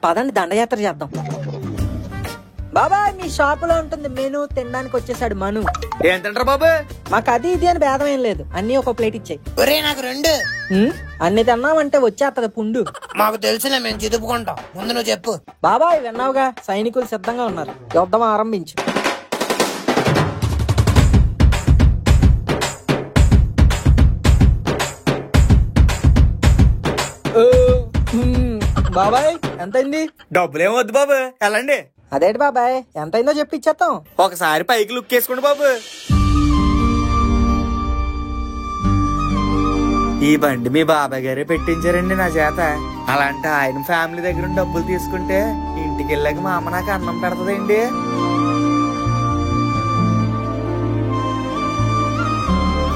పదండి దండయాత్ర చేద్దాం. బాబాయ్ మీ షాపులో ఉంటుంది మెను, తినడానికి వచ్చేసాడు మను. ఏం తింటారు బాబు? మాకు అది ఇది అని భేదం ఏం లేదు, అన్ని ఒక ప్లేట్ ఇచ్చాయి. ఒరే నాకు 2. అన్ని తిన్నామంటే వచ్చేస్తది పుండు. మాకు తెలుసులే, మేము చిదుపుకుంటాం. ముందు నువ్వు చెప్పు. బాబాయ్ విన్నావుగా, సైనికులు సిద్ధంగా ఉన్నారు, యుద్ధం ఆరంభించు. బాబాయ్ ఎంతైంది? డబ్బులేం వద్దు బాబు, వెళ్ళండి. అదేంటి బాబాయ్, ఎంతైందో చెప్పి ఇచ్చేస్తాం. ఒకసారి పైకి లుక్ వేసుకోండి బాబు. ఈ బండి మీ బాబాయ్ గారే పెట్టించారండి నా చేత. అలాంటి ఆయన ఫ్యామిలీ దగ్గర డబ్బులు తీసుకుంటే ఇంటికి వెళ్ళాక మా అమ్మ నాకు అన్నం పెడతదండి.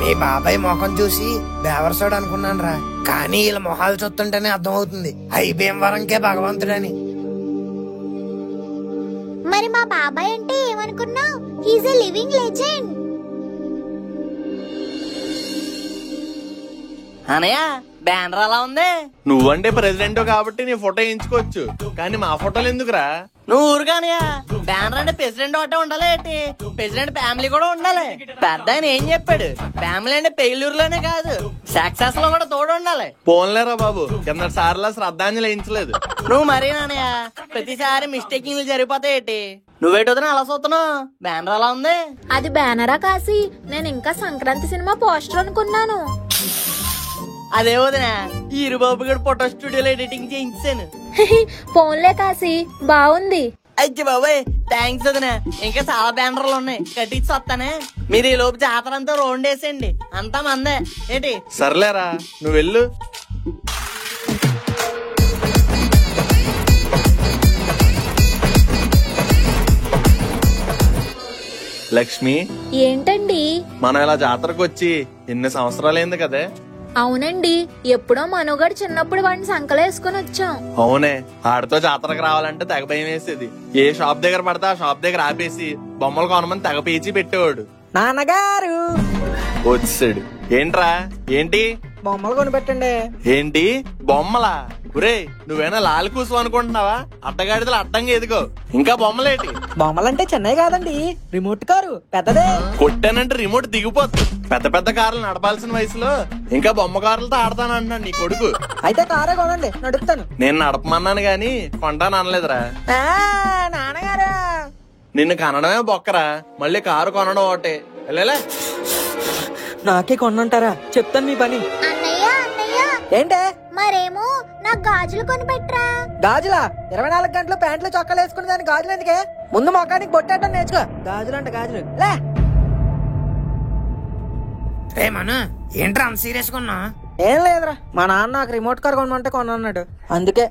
మీ బాబాయ్ మొఖం చూసి బేవర్సోడు అనుకున్నాను రా, కానీ వీళ్ళ మొహాలు చూస్తుంటేనే అర్థమవుతుంది అయి భీమవరంకే భగవంతుడని. మరి మా బాబాయ్ అంటే ఏమనుకున్నావు? He's a living legend. అనయ్య బ్యానర్ అలా ఉంది. నువ్వంటే ప్రెసిడెంట్ కాబట్టి నీ ఫోటో వేయించుకోవచ్చు, కానీ మా ఫోటోలు ఎందుకురా? నువ్వు ఊరుగానయ్య, బ్యానర్ అంటే ప్రెసిడెంట్ ఒకటే ఉండాలి ఏంటి? ప్రెసిడెంట్ ఫ్యామిలీ కూడా ఉండాలి. పెద్ద ఆయన ఏం చెప్పాడు? ఫ్యామిలీ అంటే పెయిల్యూరులోనే కాదు, సక్సెస్ లో కూడా తోడు ఉండాలి. పోన్లేరా బాబు, కింద సార్లా శ్రద్ధాంజలి వేయించలేదు. నువ్వు మరీ నానయ్య ప్రతిసారి మిస్టేకింగ్లు జరిగిపోతాయి ఏంటి? నువ్వేటోదని అలా చూస్తున్నావు? బ్యానర్ అలా ఉంది. అది బ్యానరా కాసి? నేను ఇంకా సంక్రాంతి సినిమా పోస్టర్ అనుకున్నాను. అదే వదినా, ఈ ఇరుబాబు గడు ఫోటో స్టూడియోలో ఎడిటింగ్ చేయించాను. ఫోన్లే కాసి, బాగుంది. అయ్యి బాబాయ్ థ్యాంక్స్ వదినా. ఇంకా చాలా బ్యానర్లు ఉన్నాయి, కట్టించి వస్తానే. మీరు ఈ లోపు జాతర అంతా రౌండ్ వేసేయండి, అంతా మందే ఏంటి? సర్లేరా నువ్వు వెళ్ళు. లక్ష్మి, ఏంటండి? మనం ఇలా జాతరకు వచ్చి ఎన్ని సంవత్సరాలైంది కదే? అవునండి, ఎప్పుడో మనోగడు చిన్నప్పుడు వాడిని సంకలో వేసుకుని వచ్చాం. అవునే, ఆడితో జాతరకు రావాలంటే తెగ భయం వేసేది. ఏ షాప్ దగ్గర పడితే ఆ షాప్ దగ్గర ఆపేసి బొమ్మలు కొనమని తెగ పేచి పెట్టేవాడు. నాన్నగారు వచ్చాడు. ఏంట్రా? ఏంటి? బొమ్మలు కొనిపెట్టండి. ఏంటి బొమ్మలా? ఒరే నువ్వేనా లాలి కూసు అనుకుంటున్నావా? అడ్డగాడిదలు అడ్డంగా ఎదుగో, ఇంకా బొమ్మలేటి? బొమ్మలంటే చిన్నవి కాదండి, రిమోట్ కారు పెద్దదే. కొట్టానంటే రిమోట్ దిగిపోతుంది. పెద్ద పెద్ద కార్లు నడపాల్సిన వయసులో ఇంకా బొమ్మ కార్లతో ఆడతానంటున్నాడు నీ కొడుకు. అయితే కారే కొనండి, నడుపుతాను. నేను నడపమన్నాను గాని కొంటాను అనలేదురా. నాన్నగారు నిన్ను కనడమే బొక్కరా, మళ్ళీ కారు కొనడం ఒకటే. వెళ్ళలే. నాకే కొనంటారా? చెప్తాను మీ పని. అన్నయ్య అన్నయ్య, ఏంటే? మరేమో నాకు గాజులు కొనిపెట్టరా. గాజులా? 24 గంటలు ప్యాంట్లు చొక్కాలు వేసుకునే దానికి గాజులు ఎందుకే? ముందు మొఖానికి బొట్టేయడం నేర్చుకో. గాజులు అంటే గాజులు లే. రే మను, ఏంట్రా అంత సీరియస్ గా ఉన్నా? ఏం లేదురా, మా నాన్న నాకు రిమోట్ కార్ కొనమంటే కొనన్నాడు, అందుకే.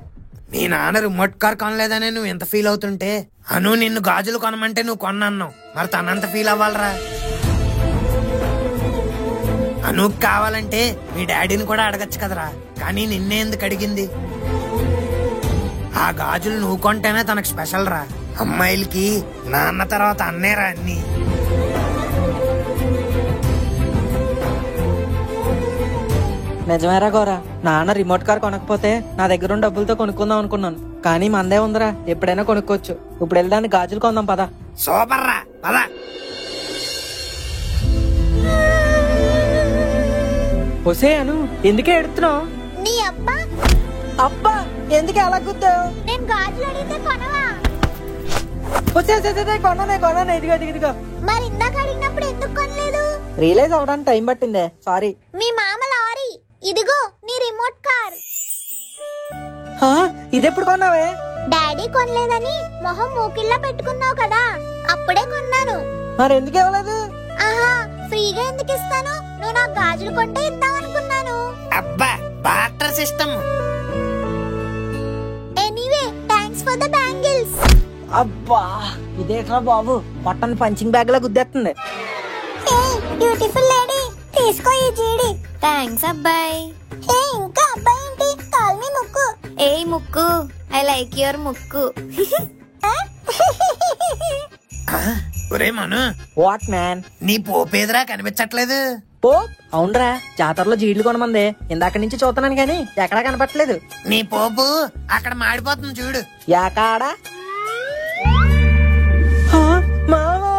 మీ నాన్న రిమోట్ కార్ కొనలేదనే నువ్వు ఎంత ఫీల్ అవుతుంటే, అను నిన్ను గాజులు కొనమంటే నువ్వు కొన్నావు, మరి తనంత ఫీల్ అవ్వాలరా. అనుకు కావాలంటే మీ డాడీని కూడా అడగచ్చు కదరా, కానీ నిన్నే ఎందుకు అడిగింది? ఆ గాజులు నువ్వు కొంటేనే తనకు స్పెషల్ రా. అమ్మాయిలకి నాన్న తర్వాత అన్నేరా అన్ని. నిజమేరా గోరా, నాన్న రిమోట్ కార్ కొనకపోతే నా దగ్గర ఉన్న డబ్బులతో కొనుక్కుందాం అనుకున్నాను, కానీ మందే ఉందిరా, ఎప్పుడైనా కొనుక్కోవచ్చు. ఇప్పుడు వెళ్ళడానికి గాజులు కొందాం పదా. సూపర్ రా, పదా. ఒసే అను, ఎందుకే ఎడుతున్నావు? నీ అబ్బా అబ్బా, ఎందుకే అలా గుద్దావు? నేను గాజులు అడిగితే కొనవా? కొన్నానే, ఇదిగో ఇదిగో. మరి ఇందాక అడిగినప్పుడు ఎందుకు కొనలేదు? రియలైజ్ అవడానికి టైం పట్టిందే, సారీ. మీ మామ లారీ, ఇదిగో నీ రిమోట్ కార్. ఇదెప్పుడు కొన్నావే? డాడీ కొనలేదని మొహం మూకిళ్ళ పెట్టుకున్నావు కదా, అప్పుడే కొన్నాను. మరి ఎందుకు ఇవ్వలేదు? ఆహా, ఫ్రీగా ఎందుకు ఇస్తాను? నువ్వు నాకు గాజులు కొంటే ఇద్దాం అనుకున్నాను. అబ్బా, barter system. Anyway, thanks for the bangles. అబ్బా, ఇదేట్రా బాబు, పొట్టని పంచింగ్ బ్యాగ్ లా గుద్దేస్తుంది. బ్యూటిఫుల్ లేడీ, తీసుకో ఈ జీడి. థ్యాంక్స్ అబ్బాయి. ఇంకా అబ్బాయి ఏంటి? కాల్ మీ ముక్కు. ఏ ముక్కు, ఐ లైక్ యువర్ ముక్కు. ఒరే మను, వాట్ మ్యాన్? నీ పోపేదరా కనిపించట్లేదు? ఓ అవునరా, జాతరలో జీడ్లు కొనమందే, ఇందాక నుంచి చూస్తున్నాను కానీ ఎక్కడా కనపట్లేదు. నీ పోపు అక్కడ మాడిపోతుంది చూడు. యాకాడా? మామా,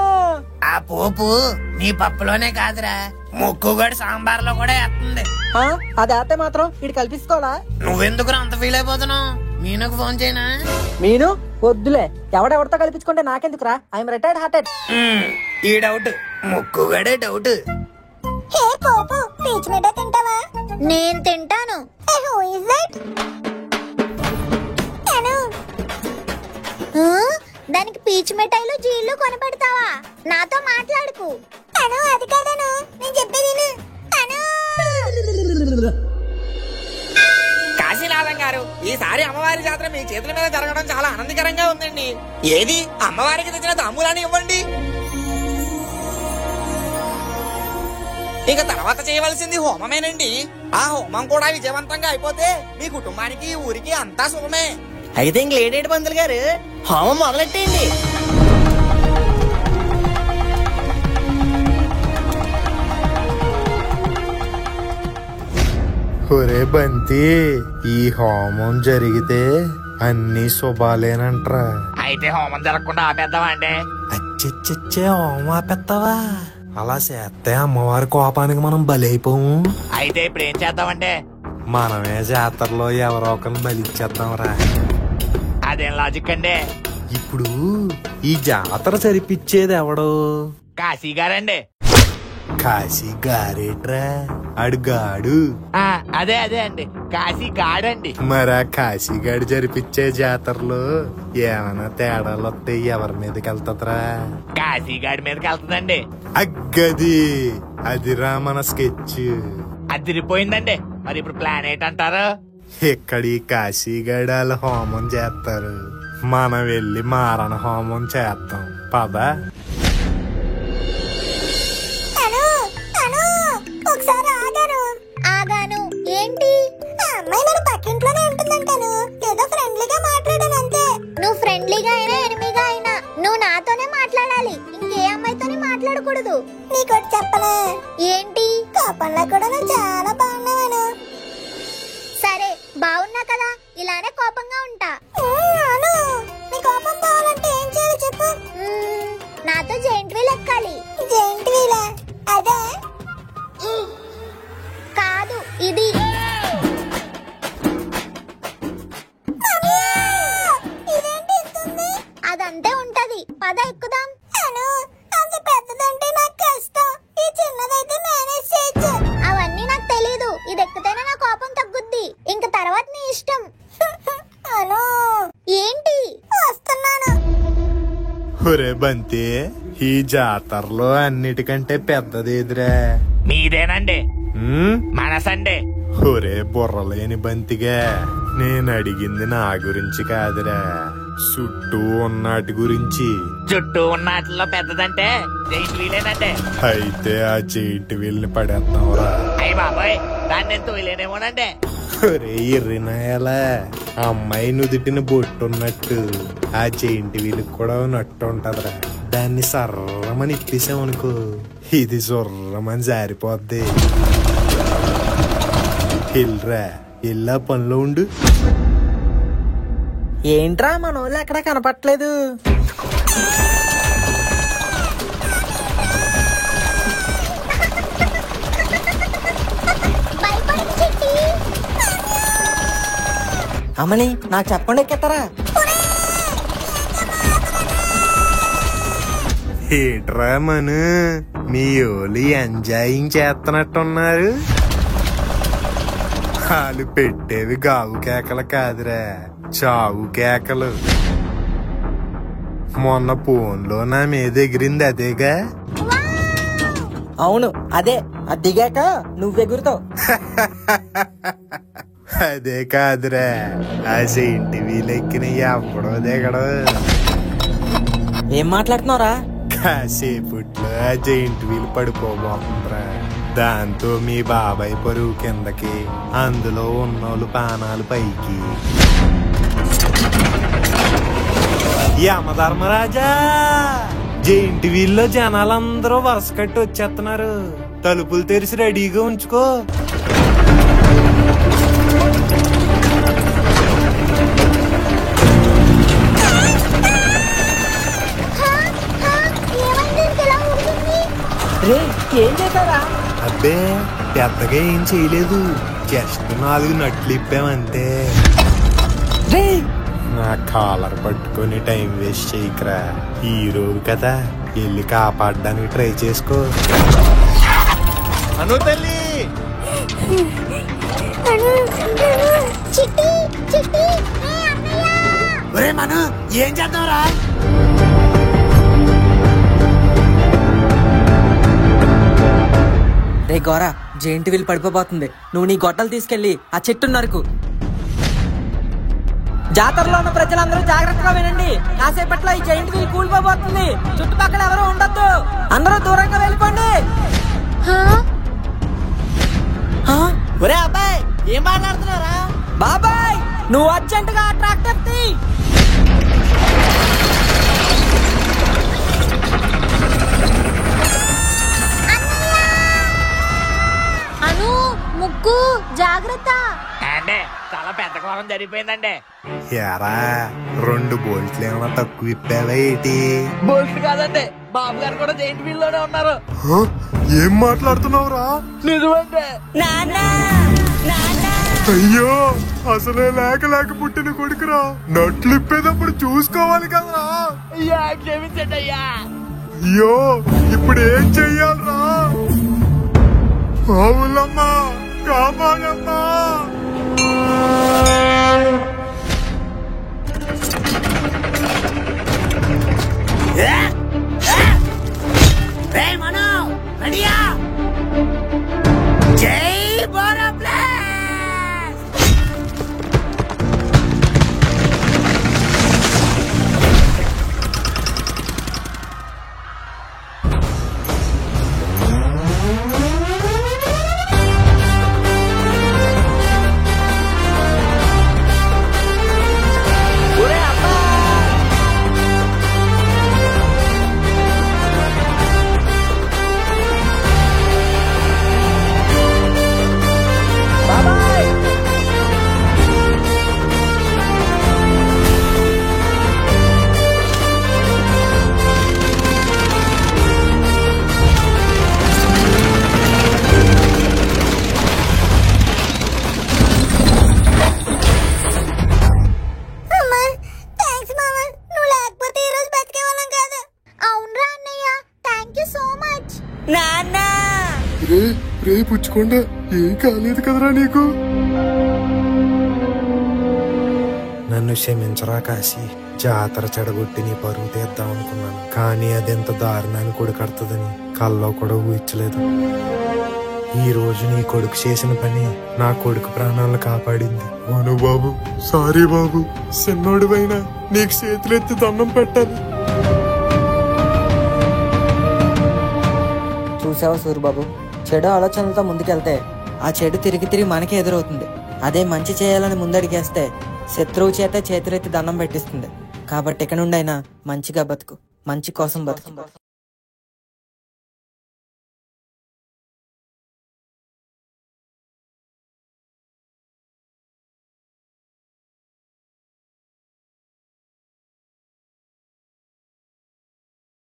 ఆ పోపు నీ పప్పులోనే కాదురా, ముక్కుగడి సాంబార్ లో కూడా వేస్తుంది. అది అయితే మాత్రం ఇటు కల్పించుకోవాలా? నువ్వెందుకు అంత ఫీల్ అయిపోతున్నావు? మీనుకు ఫోన్ చేయనా? మీను వద్దులే, ఎవడెవరితో కల్పించుకుంటే నాకెందుకురా, ఐఎమ్ రిటైర్డ్ హార్టెడ్. ఈ డౌట్, ముక్కుగడే డౌట్. హే పోపు, పీచ్ మిఠాయి తింటావా? నేను తింటాను. Who is that? దానికి పీచు మిఠాయిలు జీళ్ళు కొనిపెడతావా? నాతో మాట్లాడుకు. అను అది కాదను, నేను చెప్పేది అను. కాశీనాథం గారు, ఈసారి అమ్మవారి జాతర మీ చేతుల మీద జరగడం చాలా ఆనందకరంగా ఉందండి. ఏది అమ్మవారికి తెచ్చిన తాంబూలాన్ని ఇవ్వండి. ఇక తర్వాత చేయవలసింది హోమమేనండి. ఆ హోమం కూడా విజయవంతంగా అయిపోతే మీ కుటుంబానికి ఊరికి అంతా శుభమే. అయితే ఇంక లేడేటి పంతులు గారు, హోమం మొదలెట్టేయండి. ఒరే బంతి, ఈ హోమం జరిగితే అన్ని శుభాలేనంట్రా. అయితే హోమం జరగకుండా ఆపేద్దామా అండి? అచ్చచ్చచ్చే, హోమం ఆపెత్తావా? అలా చేస్తే అమ్మవారి కోపానికి మనం బలైపోము. అయితే ఇప్పుడు ఏం చేద్దామంటే? మనమే జాతరలో ఎవరో ఒకరిని బలిచ్చేద్దాంరా. అదేం లాజిక్ అండి? ఇప్పుడు ఈ జాతర జరిపించేది ఎవడు? కాశీ గారండి. కాశీ గారేట్రా, అడుగాడు. అదే అండి, కాశీ గాడండి. మరా కాశీగాడు జరిపించే జాతరలో ఏమైనా తేడాలు వస్తే ఎవరి మీదకి వెళ్తదరా? కాశీ గాడి మీదకి వెళ్తుందండి. అగ్గది, అదిరా మన స్కెచ్. అదిరిపోయిందండి. మరి ఇప్పుడు ప్లాన్ ఏంటంటారు? ఇక్కడ ఈ కాశీగాడాలు హోమం చేస్తారు, మనం వెళ్ళి మారణ హోమం చేస్తాం. పద. ఒకసారి ఆగాను. ఏంటి? ఆ అమ్మాయి మన పక్కింట్లోనే ఉంటుందంటాను. ఏదో ఫ్రెండ్లీగా మాట్లాడాను అంతే. నువ్వు ఫ్రెండ్లీగా అయినా ఎనిమిగా అయినా నువ్వు నాతోనే మాట్లాడాలి, ఇంకే అమ్మాయితోనే మాట్లాడకూడదు. నీకోటి చెప్పనా? ఏంటి? కోపంలో కూడా నువ్వు చాలా బాగున్నావను. సరే, బాగున్నా కదా, ఇలానే కోపంగా ఉంటా. నీ కోపం పోవాలంటే ఏం చేయాలి చెప్పు? నాతో జెయింట్ వీల్ ఎక్కాలి. జెయింట్ వీలా? అదే కాదు, ఇది. అదంతే ఉంటది, పద ఎక్కుదాం. అంత పెద్దదంటే నాకు కష్టం, ఈ చిన్నదైతే మేనేజ్ చేయొచ్చు. అవన్నీ నాకు తెలీదు, ఇది ఎక్కితేనే నా కోపం తగ్గుద్ది. ఇంక తర్వాత నీ ఇష్టం. ఏంటి? వస్తున్నాను. ఒరే బంతి, ఈ జాతరలో అన్నిటికంటే పెద్దదేదిరా? మీదేనండి, మనసండి. ఒరే బుర్రలేని బంతిగా, నేను అడిగింది నా గురించి కాదురా, చుట్టూ ఉన్నాటి గురించి. చుట్టూ ఉన్నట్లో పెద్దదంటే జైంట్ వీలేనండి. అయితే ఆ జైంట్ వీల్ని పడేస్తావురా? అయ్యి బాబాయ్, దాన్ని నేను తోయలేనేమోనండి. ఒరే ఎర్రినాయలా, అమ్మాయి నుదుటిన బొట్టున్నట్టు ఆ జైంట్ వీల్ కూడా నట్టు ఉంటదిరా. దాన్ని సర్రమని ఇప్పేసామనుకో, ఇది సొర్రమని జారిపోద్ది. వెళ్ళరా, వెళ్ళా పనిలో ఉండు. ఏంట్రా మన వాళ్ళు ఎక్కడ కనపట్లేదు? అమ్మని నాకు చెప్పండి, ఎక్కేస్తారా? ఏట్రా మను, మీ ఓలి ఎంజాయింగ్ చేస్తున్నట్టున్నారు. వాళ్ళు పెట్టేవి గావు కేకలు కాదురా, చావు కేకలు. మొన్న ఫోన్లో నా మీద ఎగిరింది అదేగా? అవును, అదే. అది దిగాక నువ్వెగురుతావు. అదే కాదురా, ఆ జైంట్ వీలెక్కిన ఎప్పుడో దిగడు. ఏం మాట్లాడుతున్నావురా? కాసేపట్లో ఆ జైంట్ వీల్ పడిపోబోతుందిరా. దాంతో మీ బాబాయ్ పరువు కిందకి, అందులో ఉన్నోళ్ళు పానాలు పైకి. యమధర్మరాజా, జైంట్ వీల్లో జనాలందరూ వరుస కట్టి వచ్చేస్తున్నారు. తలుపులు తెరిచి రెడీగా ఉంచుకో. ఏం చేశారా? అబ్బే, పెద్దగా ఏం చేయలేదు, జస్ట్ 4 నట్లు ఇప్పామంతే. నా కాలర్ పట్టుకొని టైం వేస్ట్ చేయకరా. హీరో కదా, వెళ్ళి కాపాడడానికి ట్రై చేసుకో. అను తల్లి, చిట్టి చిట్టి, అన్నయ్య ఒరే మను ఏం చేద్దాం రా? రే గోరా, జైంట్ వీల్ పడిపోబోతుంది. నువ్వు నీ గొడ్డలు తీసుకెళ్లి ఆ చెట్టు నరకు. జాతరలో ఉన్న ప్రజలందరూ జాగ్రత్తగా వినండి. కాసేపట్లో ఈ జైంట్ వీల్ కూలిపోబోతుంది. చుట్టుపక్కల ఎవరు ఉండొద్దు. అందరూ దూరంగా వెళ్ళిపోండి. ఒరే అబ్బాయి ఏం మాట్లాడుతున్నారా? బాబాయ్ నువ్వు అర్జెంటుగా ఆ ట్రాక్టర్ తీ. అను ముక్కు జాగ్రత్త. అంటే చాలా పెద్ద కోపం జరిగిపోయిందండి. ఎరా 2 బోల్ట్లు ఏమైనా తక్కువ ఇప్పావా ఏంటి? బోల్ట్ కాదండి, బాబు గారు కూడా జైంట్ వీల్ లోనే ఉన్నారు. ఏం మాట్లాడుతున్నావురా? నిజమంటే అయ్యో అసలే లేక పుట్టిన కొడుకురా. నట్లు ఇప్పేటప్పుడు చూసుకోవాలి కదరా. అయ్యా క్షమించండి అయ్యా. అయ్యో ఇప్పుడు ఏం చెయ్యాలరా? ఆవులమ్మా కాపాడమ్మా. రే మను రెడీయా? జై బోరా ప్లేస్. రే పుచ్చుకోండా, ఏం కాలేదు కదరా నీకు? నన్ను క్షమించరా కాశీ. జాతర చెడగొట్టి నీ పరువు తీద్దాం అనుకున్నాను, కానీ అదెంత దారుణాన్ని కొడుకడుతుందని కల్లో కూడా ఊహించలేదు. ఈ రోజు నీ కొడుకు చేసిన పని నా కొడుకు ప్రాణాలను కాపాడింది. అవును బాబు, సారీ బాబు. చిన్నోడివైనా నీకు చేతులెత్తి దండం పెట్టాలి. చూసావా సూరిబాబు, చెడు ఆలోచనలతో ముందుకెళ్తే ఆ చెడు తిరిగి మనకే ఎదురవుతుంది. అదే మంచి చేయాలని ముందడిగేస్తే శత్రువు చేత చేతులెత్తి దండం పెట్టిస్తుంది. కాబట్టి ఇక నుండైనా మంచిగా బతుకు, మంచి కోసం బతుకు.